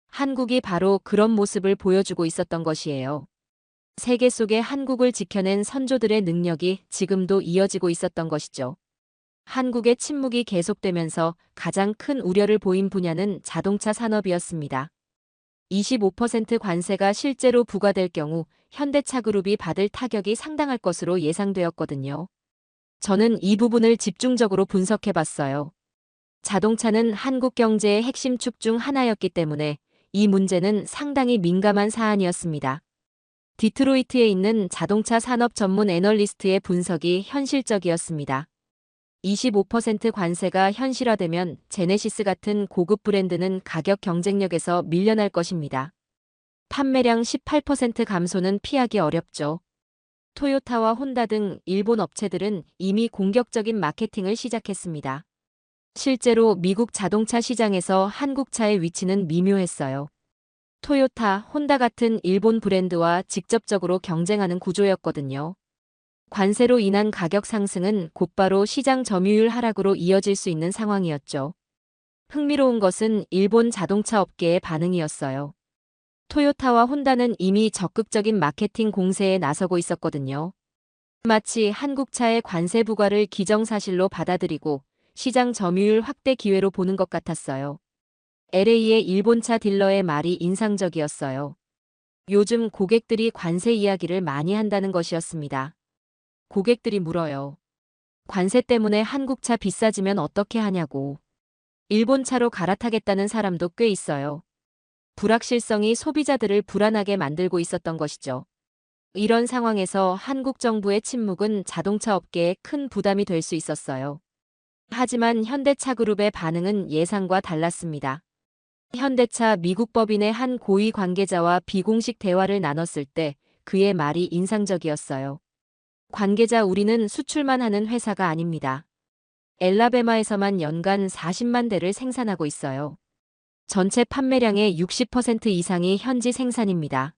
한국이 바로 그런 모습을 보여주고 있었던 것이에요. 세계 속에 한국을 지켜낸 선조들의 능력이 지금도 이어지고 있었던 것이죠. 한국의 침묵이 계속되면서 가장 큰 우려를 보인 분야는 자동차 산업이었습니다. 25% 관세가 실제로 부과될 경우 현대차 그룹이 받을 타격이 상당할 것으로 예상되었거든요. 저는 이 부분을 집중적으로 분석해 봤어요. 자동차는 한국 경제의 핵심 축 중 하나였기 때문에 이 문제는 상당히 민감한 사안이었습니다. 디트로이트에 있는 자동차 산업 전문 애널리스트의 분석이 현실적이었습니다. 25% 관세가 현실화되면 제네시스 같은 고급 브랜드는 가격 경쟁력에서 밀려날 것입니다. 판매량 18% 감소는 피하기 어렵죠. 토요타와 혼다 등 일본 업체들은 이미 공격적인 마케팅을 시작했습니다. 실제로 미국 자동차 시장에서 한국차의 위치는 미묘했어요. 토요타, 혼다 같은 일본 브랜드와 직접적으로 경쟁하는 구조였거든요. 관세로 인한 가격 상승은 곧바로 시장 점유율 하락으로 이어질 수 있는 상황이었죠. 흥미로운 것은 일본 자동차 업계의 반응이었어요. 토요타와 혼다는 이미 적극적인 마케팅 공세에 나서고 있었거든요. 마치 한국차의 관세 부과를 기정사실로 받아들이고 시장 점유율 확대 기회로 보는 것 같았어요. LA의 일본차 딜러의 말이 인상적이었어요. 요즘 고객들이 관세 이야기를 많이 한다는 것이었습니다. 고객들이 물어요. 관세 때문에 한국차 비싸지면 어떻게 하냐고. 일본차로 갈아타겠다는 사람도 꽤 있어요. 불확실성이 소비자들을 불안하게 만들고 있었던 것이죠. 이런 상황에서 한국 정부의 침묵은 자동차 업계에 큰 부담이 될 수 있었어요. 하지만 현대차 그룹의 반응은 예상과 달랐습니다. 현대차 미국 법인의 한 고위 관계자와 비공식 대화를 나눴을 때 그의 말이 인상적이었어요. 관계자 우리는 수출만 하는 회사가 아닙니다. 엘라베마에서만 연간 40만 대를 생산하고 있어요. 전체 판매량의 60% 이상이 현지 생산입니다.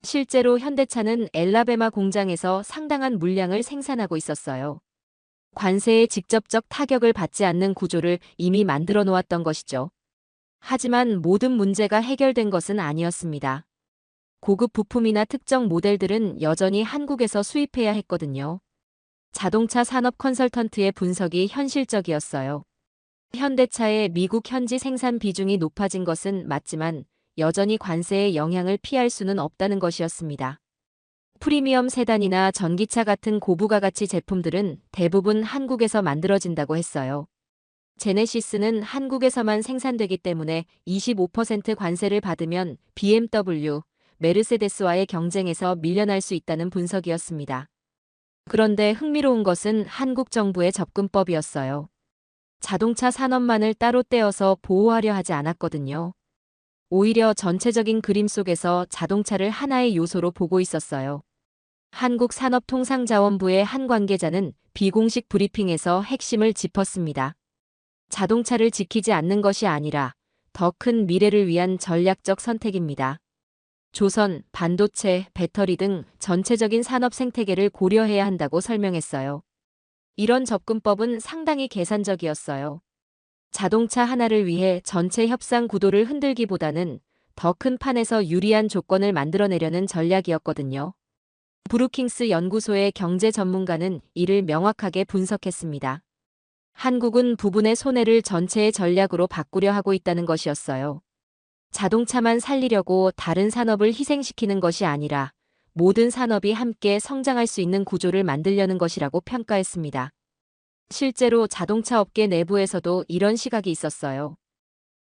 실제로 현대차는 엘라베마 공장에서 상당한 물량을 생산하고 있었어요. 관세에 직접적 타격을 받지 않는 구조를 이미 만들어 놓았던 것이죠. 하지만 모든 문제가 해결된 것은 아니었습니다. 고급 부품이나 특정 모델들은 여전히 한국에서 수입해야 했거든요. 자동차 산업 컨설턴트의 분석이 현실적이었어요. 현대차의 미국 현지 생산 비중이 높아진 것은 맞지만 여전히 관세의 영향을 피할 수는 없다는 것이었습니다. 프리미엄 세단이나 전기차 같은 고부가 가치 제품들은 대부분 한국에서 만들어진다고 했어요. 제네시스는 한국에서만 생산되기 때문에 25% 관세를 받으면 BMW, 메르세데스와의 경쟁에서 밀려날 수 있다는 분석이었습니다. 그런데 흥미로운 것은 한국 정부의 접근법이었어요. 자동차 산업만을 따로 떼어서 보호하려 하지 않았거든요. 오히려 전체적인 그림 속에서 자동차를 하나의 요소로 보고 있었어요. 한국산업통상자원부의 한 관계자는 비공식 브리핑에서 핵심을 짚었습니다. 자동차를 지키지 않는 것이 아니라 더 큰 미래를 위한 전략적 선택입니다. 조선, 반도체, 배터리 등 전체적인 산업 생태계를 고려해야 한다고 설명했어요. 이런 접근법은 상당히 계산적이었어요. 자동차 하나를 위해 전체 협상 구도를 흔들기보다는 더 큰 판에서 유리한 조건을 만들어내려는 전략이었거든요. 브루킹스 연구소의 경제 전문가는 이를 명확하게 분석했습니다. 한국은 부분의 손해를 전체의 전략으로 바꾸려 하고 있다는 것이었어요. 자동차만 살리려고 다른 산업을 희생시키는 것이 아니라 모든 산업이 함께 성장할 수 있는 구조를 만들려는 것이라고 평가했습니다. 실제로 자동차 업계 내부에서도 이런 시각이 있었어요.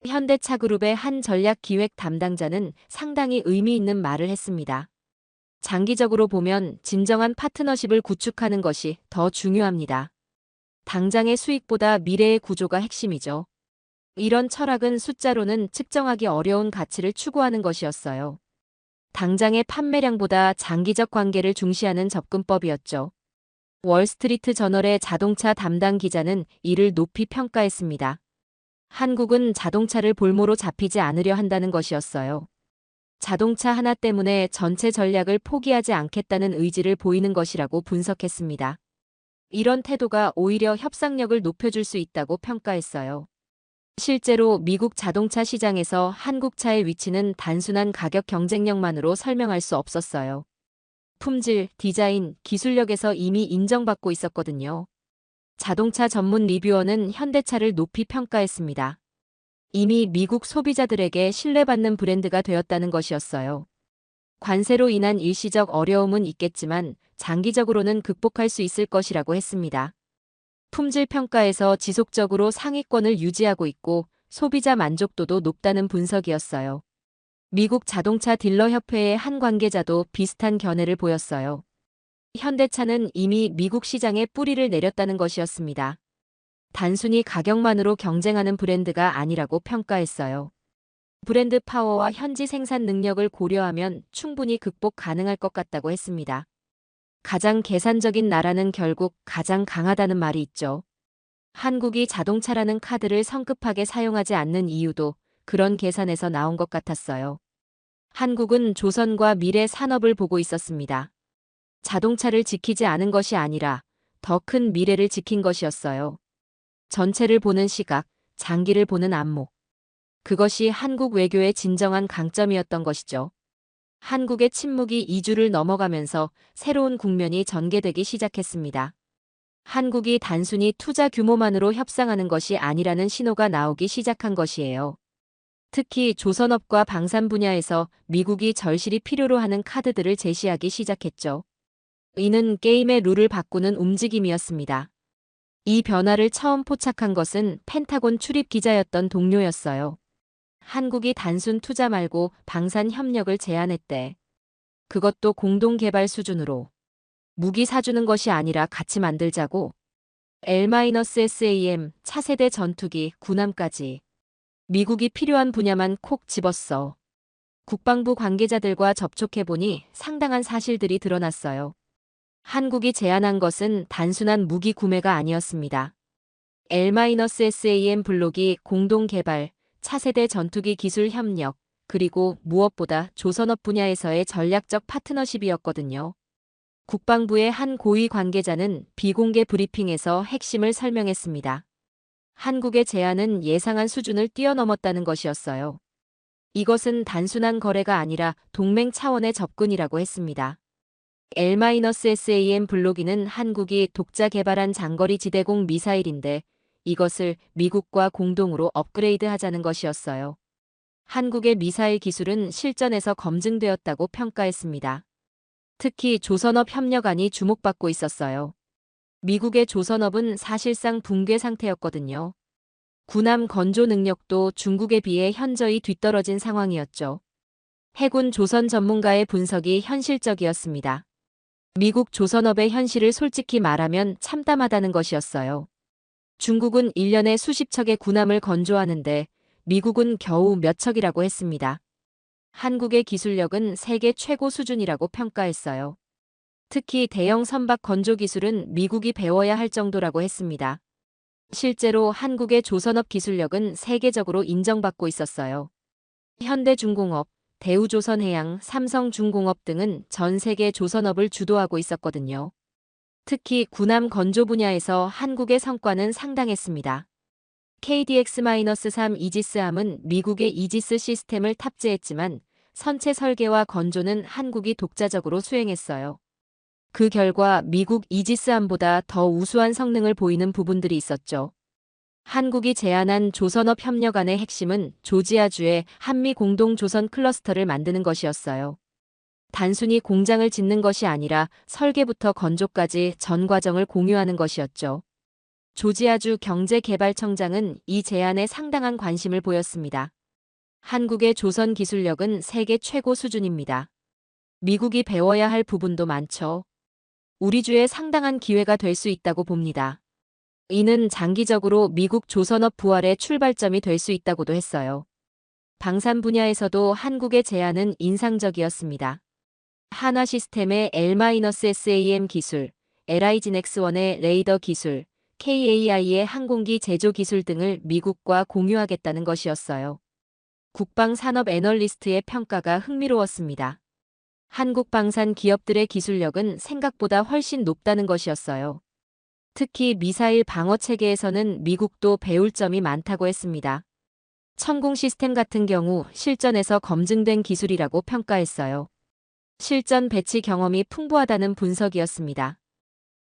현대차 그룹의 한 전략 기획 담당자는 상당히 의미 있는 말을 했습니다. 장기적으로 보면 진정한 파트너십을 구축하는 것이 더 중요합니다. 당장의 수익보다 미래의 구조가 핵심이죠. 이런 철학은 숫자로는 측정하기 어려운 가치를 추구하는 것이었어요. 당장의 판매량보다 장기적 관계를 중시하는 접근법이었죠. 월스트리트 저널의 자동차 담당 기자는 이를 높이 평가했습니다. 한국은 자동차를 볼모로 잡히지 않으려 한다는 것이었어요. 자동차 하나 때문에 전체 전략을 포기하지 않겠다는 의지를 보이는 것이라고 분석했습니다. 이런 태도가 오히려 협상력을 높여줄 수 있다고 평가했어요. 실제로 미국 자동차 시장에서 한국차의 위치는 단순한 가격 경쟁력만으로 설명할 수 없었어요. 품질, 디자인, 기술력에서 이미 인정받고 있었거든요. 자동차 전문 리뷰어는 현대차를 높이 평가했습니다. 이미 미국 소비자들에게 신뢰받는 브랜드가 되었다는 것이었어요. 관세로 인한 일시적 어려움은 있겠지만 장기적으로는 극복할 수 있을 것이라고 했습니다. 품질 평가에서 지속적으로 상위권을 유지하고 있고 소비자 만족도도 높다는 분석이었어요. 미국 자동차 딜러 협회의 한 관계자도 비슷한 견해를 보였어요. 현대차는 이미 미국 시장에 뿌리를 내렸다는 것이었습니다. 단순히 가격만으로 경쟁하는 브랜드가 아니라고 평가했어요. 브랜드 파워와 현지 생산 능력을 고려하면 충분히 극복 가능할 것 같다고 했습니다. 가장 계산적인 나라는 결국 가장 강하다는 말이 있죠. 한국이 자동차라는 카드를 성급하게 사용하지 않는 이유도 그런 계산에서 나온 것 같았어요. 한국은 조선과 미래 산업을 보고 있었습니다. 자동차를 지키지 않은 것이 아니라 더 큰 미래를 지킨 것이었어요. 전체를 보는 시각, 장기를 보는 안목. 그것이 한국 외교의 진정한 강점이었던 것이죠. 한국의 침묵이 2주를 넘어가면서 새로운 국면이 전개되기 시작했습니다. 한국이 단순히 투자 규모만으로 협상하는 것이 아니라는 신호가 나오기 시작한 것이에요. 특히 조선업과 방산 분야에서 미국이 절실히 필요로 하는 카드들을 제시하기 시작했죠. 이는 게임의 룰을 바꾸는 움직임이었습니다. 이 변화를 처음 포착한 것은 펜타곤 출입 기자였던 동료였어요. 한국이 단순 투자 말고 방산 협력을 제안했대. 그것도 공동 개발 수준으로. 무기 사주는 것이 아니라 같이 만들자고. L-SAM, 차세대 전투기, 군함까지. 미국이 필요한 분야만 콕 집었어. 국방부 관계자들과 접촉해보니 상당한 사실들이 드러났어요. 한국이 제안한 것은 단순한 무기 구매가 아니었습니다. L-SAM 블록이 공동 개발, 차세대 전투기 기술 협력, 그리고 무엇보다 조선업 분야에서의 전략적 파트너십이었거든요. 국방부의 한 고위 관계자는 비공개 브리핑에서 핵심을 설명했습니다. 한국의 제안은 예상한 수준을 뛰어넘었다는 것이었어요. 이것은 단순한 거래가 아니라 동맹 차원의 접근이라고 했습니다. L-SAM 블록이는 한국이 독자 개발한 장거리 지대공 미사일인데 이것을 미국과 공동으로 업그레이드하자는 것이었어요. 한국의 미사일 기술은 실전에서 검증되었다고 평가했습니다. 특히 조선업 협력안이 주목받고 있었어요. 미국의 조선업은 사실상 붕괴 상태였거든요. 군함 건조 능력도 중국에 비해 현저히 뒤떨어진 상황이었죠. 해군 조선 전문가의 분석이 현실적이었습니다. 미국 조선업의 현실을 솔직히 말하면 참담하다는 것이었어요. 중국은 1년에 수십 척의 군함을 건조하는데 미국은 겨우 몇 척이라고 했습니다. 한국의 기술력은 세계 최고 수준이라고 평가했어요. 특히 대형 선박 건조 기술은 미국이 배워야 할 정도라고 했습니다. 실제로 한국의 조선업 기술력은 세계적으로 인정받고 있었어요. 현대중공업, 대우조선해양, 삼성중공업 등은 전 세계 조선업을 주도하고 있었거든요. 특히 군함 건조 분야에서 한국의 성과는 상당했습니다. KDX-3 이지스함은 미국의 이지스 시스템을 탑재했지만 선체 설계와 건조는 한국이 독자적으로 수행했어요. 그 결과 미국 이지스함보다 더 우수한 성능을 보이는 부분들이 있었죠. 한국이 제안한 조선업 협력안의 핵심은 조지아주의 한미 공동 조선 클러스터를 만드는 것이었어요. 단순히 공장을 짓는 것이 아니라 설계부터 건조까지 전 과정을 공유하는 것이었죠. 조지아주 경제개발청장은 이 제안에 상당한 관심을 보였습니다. 한국의 조선 기술력은 세계 최고 수준입니다. 미국이 배워야 할 부분도 많죠. 우리 주에 상당한 기회가 될 수 있다고 봅니다. 이는 장기적으로 미국 조선업 부활의 출발점이 될 수 있다고도 했어요. 방산 분야에서도 한국의 제안은 인상적이었습니다. 한화 시스템의 L-SAM 기술, LIGNX1의 레이더 기술, KAI의 항공기 제조 기술 등을 미국과 공유하겠다는 것이었어요. 국방산업 애널리스트의 평가가 흥미로웠습니다. 한국 방산 기업들의 기술력은 생각보다 훨씬 높다는 것이었어요. 특히 미사일 방어 체계에서는 미국도 배울 점이 많다고 했습니다. 천공 시스템 같은 경우 실전에서 검증된 기술이라고 평가했어요. 실전 배치 경험이 풍부하다는 분석이었습니다.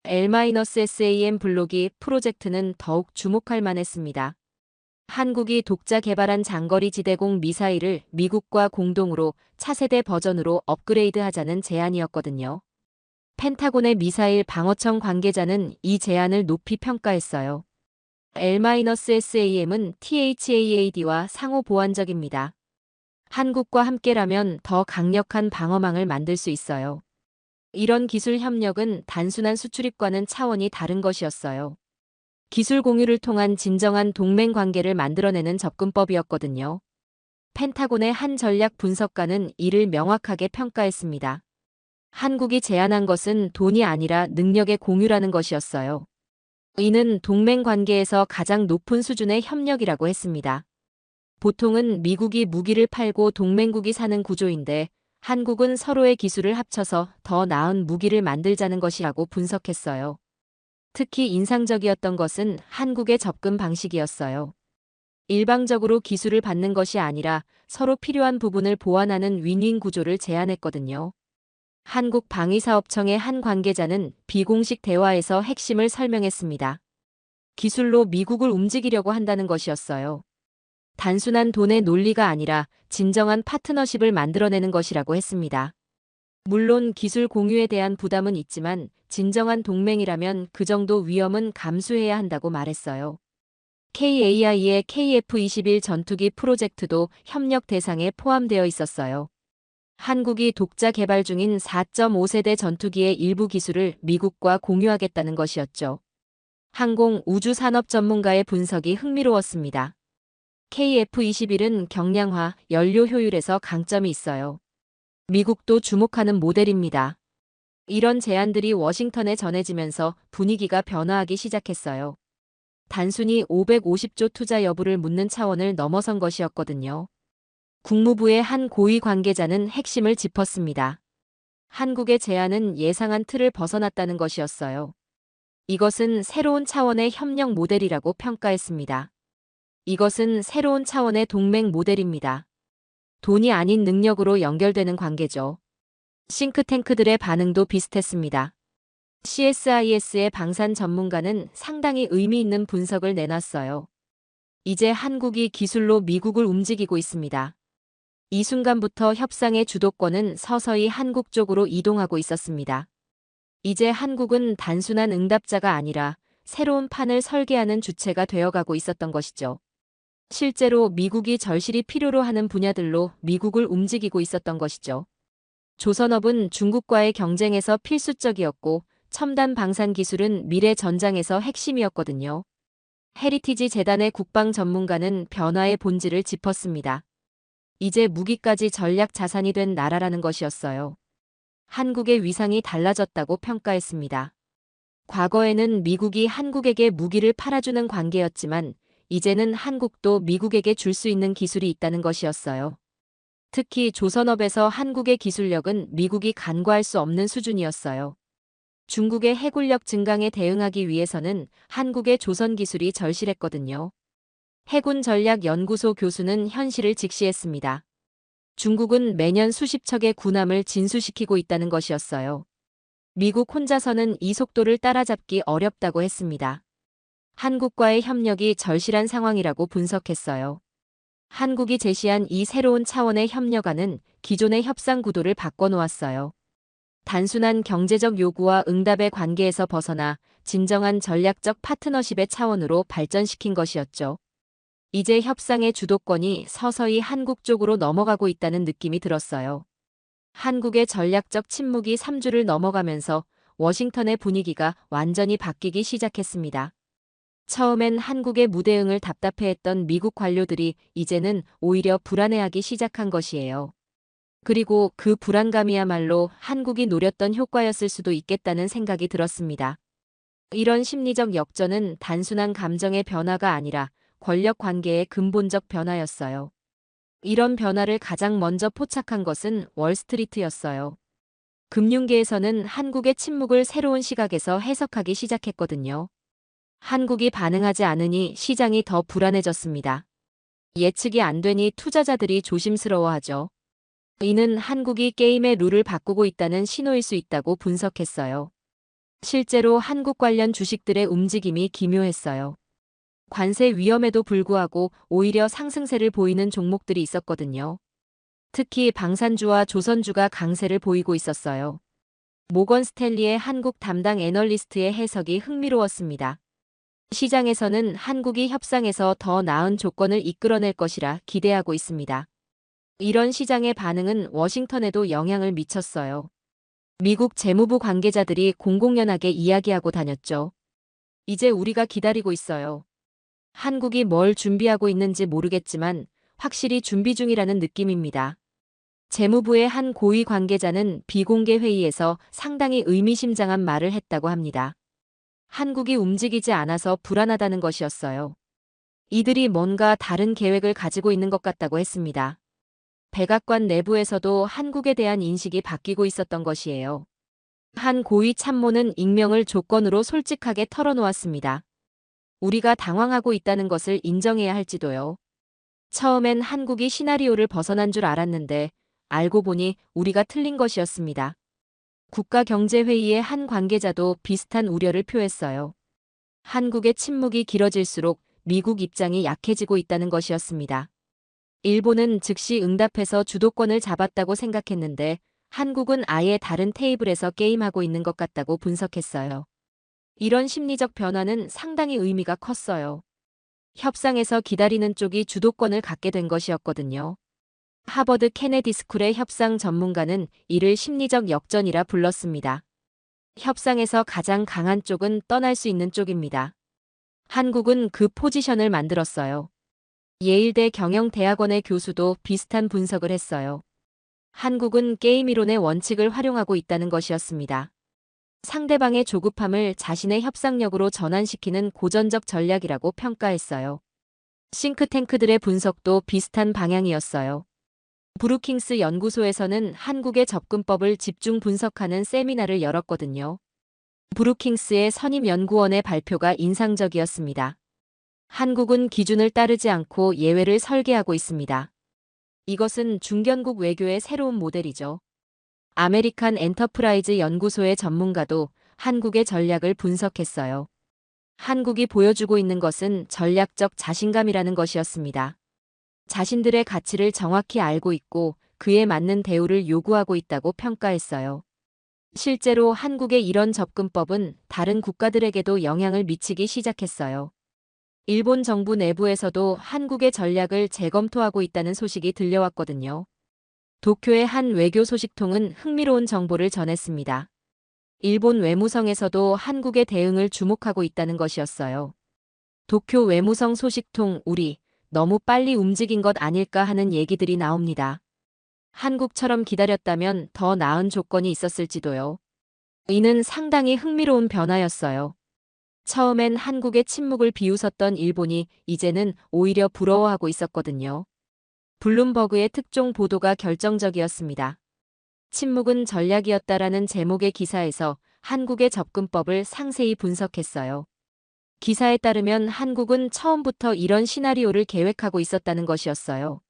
L-SAM 블록이 프로젝트는 더욱 주목할 만했습니다. 한국이 독자 개발한 장거리 지대공 미사일을 미국과 공동으로 차세대 버전으로 업그레이드하자는 제안이었거든요. 펜타곤의 미사일 방어청 관계자는 이 제안을 높이 평가했어요. L-SAM은 THAAD와 상호 보완적입니다. 한국과 함께라면 더 강력한 방어망을 만들 수 있어요. 이런 기술 협력은 단순한 수출입과는 차원이 다른 것이었어요. 기술 공유를 통한 진정한 동맹 관계를 만들어내는 접근법이었거든요. 펜타곤의 한 전략 분석가는 이를 명확하게 평가했습니다. 한국이 제안한 것은 돈이 아니라 능력의 공유라는 것이었어요. 이는 동맹 관계에서 가장 높은 수준의 협력이라고 했습니다. 보통은 미국이 무기를 팔고 동맹국이 사는 구조인데 한국은 서로의 기술을 합쳐서 더 나은 무기를 만들자는 것이라고 분석했어요. 특히 인상적이었던 것은 한국의 접근 방식이었어요. 일방적으로 기술을 받는 것이 아니라 서로 필요한 부분을 보완하는 윈윈 구조를 제안했거든요. 한국방위사업청의 한 관계자는 비공식 대화에서 핵심을 설명했습니다. 기술로 미국을 움직이려고 한다는 것이었어요. 단순한 돈의 논리가 아니라 진정한 파트너십을 만들어내는 것이라고 했습니다. 물론 기술 공유에 대한 부담은 있지만 진정한 동맹이라면 그 정도 위험은 감수해야 한다고 말했어요. KAI의 KF-21 전투기 프로젝트도 협력 대상에 포함되어 있었어요. 한국이 독자 개발 중인 4.5세대 전투기의 일부 기술을 미국과 공유하겠다는 것이었죠. 항공 우주 산업 전문가의 분석이 흥미로웠습니다. KF-21은 경량화, 연료 효율에서 강점이 있어요. 미국도 주목하는 모델입니다. 이런 제안들이 워싱턴에 전해지면서 분위기가 변화하기 시작했어요. 단순히 550조 투자 여부를 묻는 차원을 넘어선 것이었거든요. 국무부의 한 고위 관계자는 핵심을 짚었습니다. 한국의 제안은 예상한 틀을 벗어났다는 것이었어요. 이것은 새로운 차원의 협력 모델이라고 평가했습니다. 이것은 새로운 차원의 동맹 모델입니다. 돈이 아닌 능력으로 연결되는 관계죠. 싱크탱크들의 반응도 비슷했습니다. CSIS의 방산 전문가는 상당히 의미 있는 분석을 내놨어요. 이제 한국이 기술로 미국을 움직이고 있습니다. 이 순간부터 협상의 주도권은 서서히 한국 쪽으로 이동하고 있었습니다. 이제 한국은 단순한 응답자가 아니라 새로운 판을 설계하는 주체가 되어가고 있었던 것이죠. 실제로 미국이 절실히 필요로 하는 분야들로 미국을 움직이고 있었던 것이죠. 조선업은 중국과의 경쟁에서 필수적이었고 첨단 방산 기술은 미래 전장에서 핵심이었거든요. 헤리티지 재단의 국방 전문가는 변화의 본질을 짚었습니다. 이제 무기까지 전략 자산이 된 나라라는 것이었어요. 한국의 위상이 달라졌다고 평가했습니다. 과거에는 미국이 한국에게 무기를 팔아주는 관계였지만 이제는 한국도 미국에게 줄 수 있는 기술이 있다는 것이었어요. 특히 조선업에서 한국의 기술력은 미국이 간과할 수 없는 수준이었어요. 중국의 해군력 증강에 대응하기 위해서는 한국의 조선 기술이 절실했거든요. 해군전략연구소 교수는 현실을 직시했습니다. 중국은 매년 수십 척의 군함을 진수시키고 있다는 것이었어요. 미국 혼자서는 이 속도를 따라잡기 어렵다고 했습니다. 한국과의 협력이 절실한 상황이라고 분석했어요. 한국이 제시한 이 새로운 차원의 협력안은 기존의 협상 구도를 바꿔놓았어요. 단순한 경제적 요구와 응답의 관계에서 벗어나 진정한 전략적 파트너십의 차원으로 발전시킨 것이었죠. 이제 협상의 주도권이 서서히 한국 쪽으로 넘어가고 있다는 느낌이 들었어요. 한국의 전략적 침묵이 3주를 넘어가면서 워싱턴의 분위기가 완전히 바뀌기 시작했습니다. 처음엔 한국의 무대응을 답답해했던 미국 관료들이 이제는 오히려 불안해하기 시작한 것이에요. 그리고 그 불안감이야말로 한국이 노렸던 효과였을 수도 있겠다는 생각이 들었습니다. 이런 심리적 역전은 단순한 감정의 변화가 아니라 권력 관계의 근본적 변화였어요. 이런 변화를 가장 먼저 포착한 것은 월스트리트였어요. 금융계에서는 한국의 침묵을 새로운 시각에서 해석하기 시작했거든요. 한국이 반응하지 않으니 시장이 더 불안해졌습니다. 예측이 안 되니 투자자들이 조심스러워하죠. 이는 한국이 게임의 룰을 바꾸고 있다는 신호일 수 있다고 분석했어요. 실제로 한국 관련 주식들의 움직임이 기묘했어요. 관세 위험에도 불구하고 오히려 상승세를 보이는 종목들이 있었거든요. 특히 방산주와 조선주가 강세를 보이고 있었어요. 모건 스탠리의 한국 담당 애널리스트의 해석이 흥미로웠습니다. 시장에서는 한국이 협상에서 더 나은 조건을 이끌어낼 것이라 기대하고 있습니다. 이런 시장의 반응은 워싱턴에도 영향을 미쳤어요. 미국 재무부 관계자들이 공공연하게 이야기하고 다녔죠. 이제 우리가 기다리고 있어요. 한국이 뭘 준비하고 있는지 모르겠지만 확실히 준비 중이라는 느낌입니다. 재무부의 한 고위 관계자는 비공개 회의에서 상당히 의미심장한 말을 했다고 합니다. 한국이 움직이지 않아서 불안하다는 것이었어요. 이들이 뭔가 다른 계획을 가지고 있는 것 같다고 했습니다. 백악관 내부에서도 한국에 대한 인식이 바뀌고 있었던 것이에요. 한 고위 참모는 익명을 조건으로 솔직하게 털어놓았습니다. 우리가 당황하고 있다는 것을 인정해야 할지도요. 처음엔 한국이 시나리오를 벗어난 줄 알았는데 알고 보니 우리가 틀린 것이었습니다. 국가경제회의의 한 관계자도 비슷한 우려를 표했어요. 한국의 침묵이 길어질수록 미국 입장이 약해지고 있다는 것이었습니다. 일본은 즉시 응답해서 주도권을 잡았다고 생각했는데 한국은 아예 다른 테이블에서 게임하고 있는 것 같다고 분석했어요. 이런 심리적 변화는 상당히 의미가 컸어요. 협상에서 기다리는 쪽이 주도권을 갖게 된 것이었거든요. 하버드 케네디 스쿨의 협상 전문가는 이를 심리적 역전이라 불렀습니다. 협상에서 가장 강한 쪽은 떠날 수 있는 쪽입니다. 한국은 그 포지션을 만들었어요. 예일대 경영대학원의 교수도 비슷한 분석을 했어요. 한국은 게임 이론의 원칙을 활용하고 있다는 것이었습니다. 상대방의 조급함을 자신의 협상력으로 전환시키는 고전적 전략이라고 평가했어요. 싱크탱크들의 분석도 비슷한 방향이었어요. 브루킹스 연구소에서는 한국의 접근법을 집중 분석하는 세미나를 열었거든요. 브루킹스의 선임 연구원의 발표가 인상적이었습니다. 한국은 기준을 따르지 않고 예외를 설계하고 있습니다. 이것은 중견국 외교의 새로운 모델이죠. 아메리칸 엔터프라이즈 연구소의 전문가도 한국의 전략을 분석했어요. 한국이 보여주고 있는 것은 전략적 자신감이라는 것이었습니다. 자신들의 가치를 정확히 알고 있고 그에 맞는 대우를 요구하고 있다고 평가했어요. 실제로 한국의 이런 접근법은 다른 국가들에게도 영향을 미치기 시작했어요. 일본 정부 내부에서도 한국의 전략을 재검토하고 있다는 소식이 들려왔거든요. 도쿄의 한 외교 소식통은 흥미로운 정보를 전했습니다. 일본 외무성에서도 한국의 대응을 주목하고 있다는 것이었어요. 도쿄 외무성 소식통 우리 너무 빨리 움직인 것 아닐까 하는 얘기들이 나옵니다. 한국처럼 기다렸다면 더 나은 조건이 있었을지도요. 이는 상당히 흥미로운 변화였어요. 처음엔 한국의 침묵을 비웃었던 일본이 이제는 오히려 부러워하고 있었거든요. 블룸버그의 특종 보도가 결정적이었습니다. 침묵은 전략이었다라는 제목의 기사에서 한국의 접근법을 상세히 분석했어요. 기사에 따르면 한국은 처음부터 이런 시나리오를 계획하고 있었다는 것이었어요.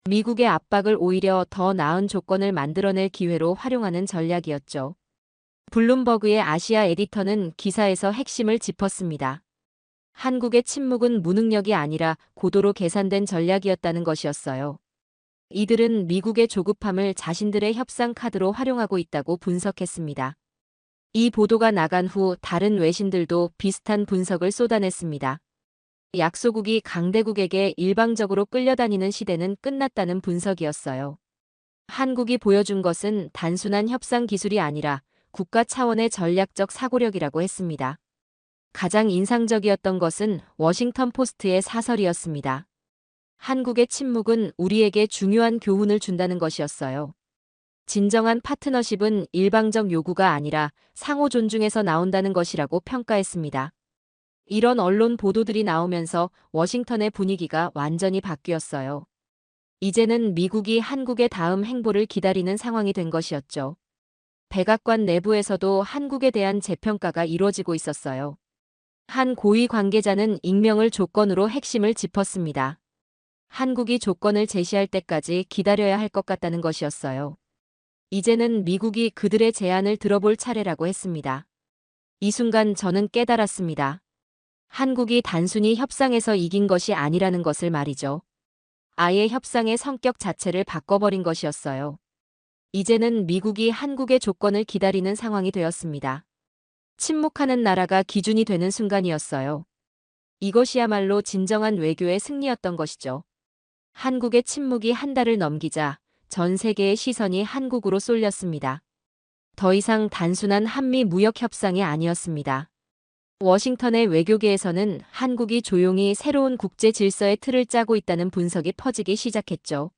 미국의 압박을 오히려 더 나은 조건을 만들어낼 기회로 활용하는 전략이었죠. 블룸버그의 아시아 에디터는 기사에서 핵심을 짚었습니다. 한국의 침묵은 무능력이 아니라 고도로 계산된 전략이었다는 것이었어요. 이들은 미국의 조급함을 자신들의 협상 카드로 활용하고 있다고 분석했습니다. 이 보도가 나간 후 다른 외신들도 비슷한 분석을 쏟아냈습니다. 약소국이 강대국에게 일방적으로 끌려다니는 시대는 끝났다는 분석이었어요. 한국이 보여준 것은 단순한 협상 기술이 아니라 국가 차원의 전략적 사고력이라고 했습니다. 가장 인상적이었던 것은 워싱턴 포스트의 사설이었습니다. 한국의 침묵은 우리에게 중요한 교훈을 준다는 것이었어요. 진정한 파트너십은 일방적 요구가 아니라 상호 존중에서 나온다는 것이라고 평가했습니다. 이런 언론 보도들이 나오면서 워싱턴의 분위기가 완전히 바뀌었어요. 이제는 미국이 한국의 다음 행보를 기다리는 상황이 된 것이었죠. 백악관 내부에서도 한국에 대한 재평가가 이루어지고 있었어요. 한 고위 관계자는 익명을 조건으로 핵심을 짚었습니다. 한국이 조건을 제시할 때까지 기다려야 할 것 같다는 것이었어요. 이제는 미국이 그들의 제안을 들어볼 차례라고 했습니다. 이 순간 저는 깨달았습니다. 한국이 단순히 협상에서 이긴 것이 아니라는 것을 말이죠. 아예 협상의 성격 자체를 바꿔버린 것이었어요. 이제는 미국이 한국의 조건을 기다리는 상황이 되었습니다. 침묵하는 나라가 기준이 되는 순간이었어요. 이것이야말로 진정한 외교의 승리였던 것이죠. 한국의 침묵이 한 달을 넘기자 전 세계의 시선이 한국으로 쏠렸습니다. 더 이상 단순한 한미 무역 협상이 아니었습니다. 워싱턴의 외교계에서는 한국이 조용히 새로운 국제 질서의 틀을 짜고 있다는 분석이 퍼지기 시작했죠.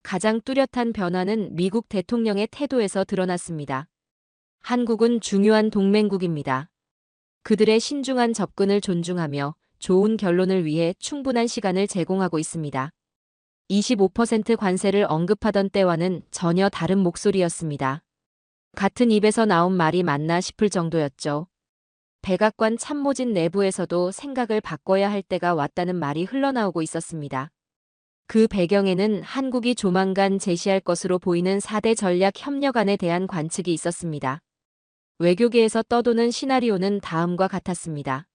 가장 뚜렷한 변화는 미국 대통령의 태도에서 드러났습니다. 한국은 중요한 동맹국입니다. 그들의 신중한 접근을 존중하며 좋은 결론을 위해 충분한 시간을 제공하고 있습니다. 25% 관세를 언급하던 때와는 전혀 다른 목소리였습니다. 같은 입에서 나온 말이 맞나 싶을 정도였죠. 백악관 참모진 내부에서도 생각을 바꿔야 할 때가 왔다는 말이 흘러나오고 있었습니다. 그 배경에는 한국이 조만간 제시할 것으로 보이는 4대 전략 협력안에 대한 관측이 있었습니다. 외교계에서 떠도는 시나리오는 다음과 같았습니다.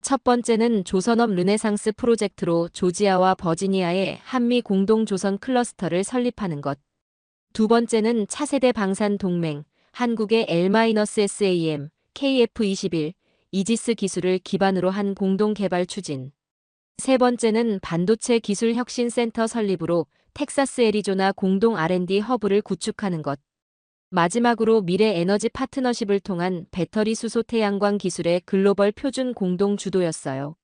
첫 번째는 조선업 르네상스 프로젝트로 조지아와 버지니아의 한미 공동 조선 클러스터를 설립하는 것. 두 번째는 차세대 방산 동맹, 한국의 L-SAM, KF-21, 이지스 기술을 기반으로 한 공동 개발 추진. 세 번째는 반도체 기술 혁신 센터 설립으로 텍사스 애리조나 공동 R&D 허브를 구축하는 것. 마지막으로 미래 에너지 파트너십을 통한 배터리 수소 태양광 기술의 글로벌 표준 공동 주도였어요.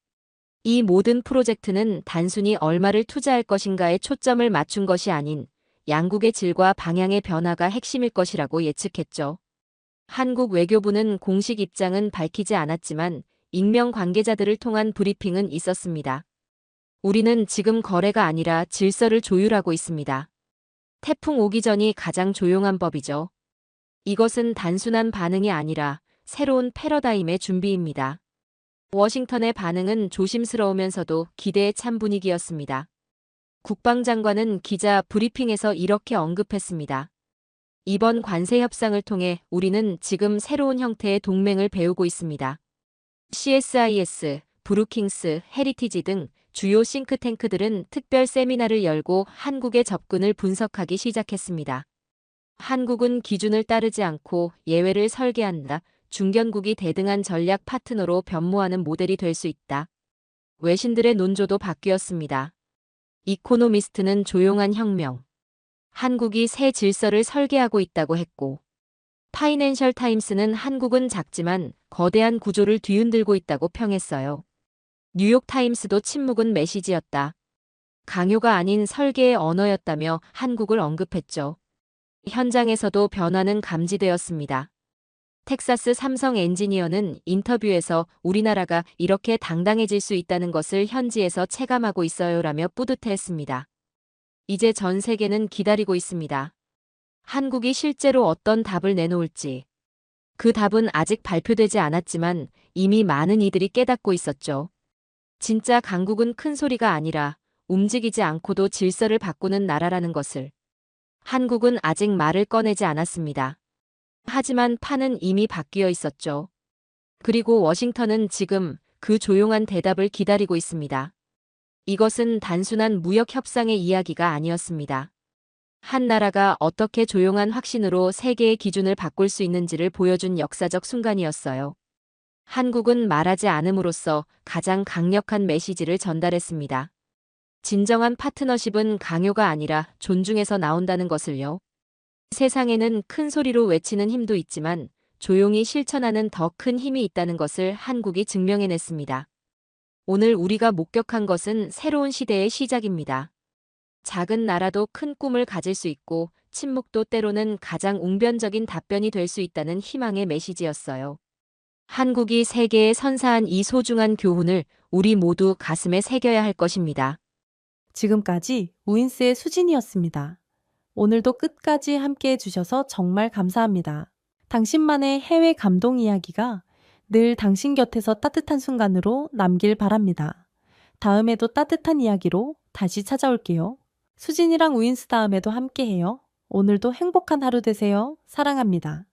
이 모든 프로젝트는 단순히 얼마를 투자할 것인가에 초점을 맞춘 것이 아닌 양국의 질과 방향의 변화가 핵심일 것이라고 예측했죠. 한국 외교부는 공식 입장은 밝히지 않았지만 익명 관계자들을 통한 브리핑은 있었습니다. 우리는 지금 거래가 아니라 질서를 조율하고 있습니다. 태풍 오기 전이 가장 조용한 법이죠. 이것은 단순한 반응이 아니라 새로운 패러다임의 준비입니다. 워싱턴의 반응은 조심스러우면서도 기대에 찬 분위기였습니다. 국방장관은 기자 브리핑에서 이렇게 언급했습니다. 이번 관세 협상을 통해 우리는 지금 새로운 형태의 동맹을 배우고 있습니다. CSIS, 브루킹스, 헤리티지 등 주요 싱크탱크들은 특별 세미나를 열고 한국의 접근을 분석하기 시작했습니다. 한국은 기준을 따르지 않고 예외를 설계한다. 중견국이 대등한 전략 파트너로 변모하는 모델이 될 수 있다. 외신들의 논조도 바뀌었습니다. 이코노미스트는 조용한 혁명. 한국이 새 질서를 설계하고 있다고 했고, 파이낸셜 타임스는 한국은 작지만 거대한 구조를 뒤흔들고 있다고 평했어요. 뉴욕 타임스도 침묵은 메시지였다. 강요가 아닌 설계의 언어였다며 한국을 언급했죠. 현장에서도 변화는 감지되었습니다. 텍사스 삼성 엔지니어는 인터뷰에서 우리나라가 이렇게 당당해질 수 있다는 것을 현지에서 체감하고 있어요라며 뿌듯해했습니다. 이제 전 세계는 기다리고 있습니다. 한국이 실제로 어떤 답을 내놓을지. 그 답은 아직 발표되지 않았지만 이미 많은 이들이 깨닫고 있었죠. 진짜 강국은 큰 소리가 아니라 움직이지 않고도 질서를 바꾸는 나라라는 것을. 한국은 아직 말을 꺼내지 않았습니다. 하지만 판은 이미 바뀌어 있었죠. 그리고 워싱턴은 지금 그 조용한 대답을 기다리고 있습니다. 이것은 단순한 무역 협상의 이야기가 아니었습니다. 한 나라가 어떻게 조용한 확신으로 세계의 기준을 바꿀 수 있는지를 보여준 역사적 순간이었어요. 한국은 말하지 않음으로써 가장 강력한 메시지를 전달했습니다. 진정한 파트너십은 강요가 아니라 존중에서 나온다는 것을요. 세상에는 큰 소리로 외치는 힘도 있지만 조용히 실천하는 더 큰 힘이 있다는 것을 한국이 증명해냈습니다. 오늘 우리가 목격한 것은 새로운 시대의 시작입니다. 작은 나라도 큰 꿈을 가질 수 있고 침묵도 때로는 가장 웅변적인 답변이 될 수 있다는 희망의 메시지였어요. 한국이 세계에 선사한 이 소중한 교훈을 우리 모두 가슴에 새겨야 할 것입니다. 지금까지 우인스의 수진이었습니다. 오늘도 끝까지 함께 해주셔서 정말 감사합니다. 당신만의 해외 감동 이야기가 늘 당신 곁에서 따뜻한 순간으로 남길 바랍니다. 다음에도 따뜻한 이야기로 다시 찾아올게요. 수진이랑 우인스 다음에도 함께해요. 오늘도 행복한 하루 되세요. 사랑합니다.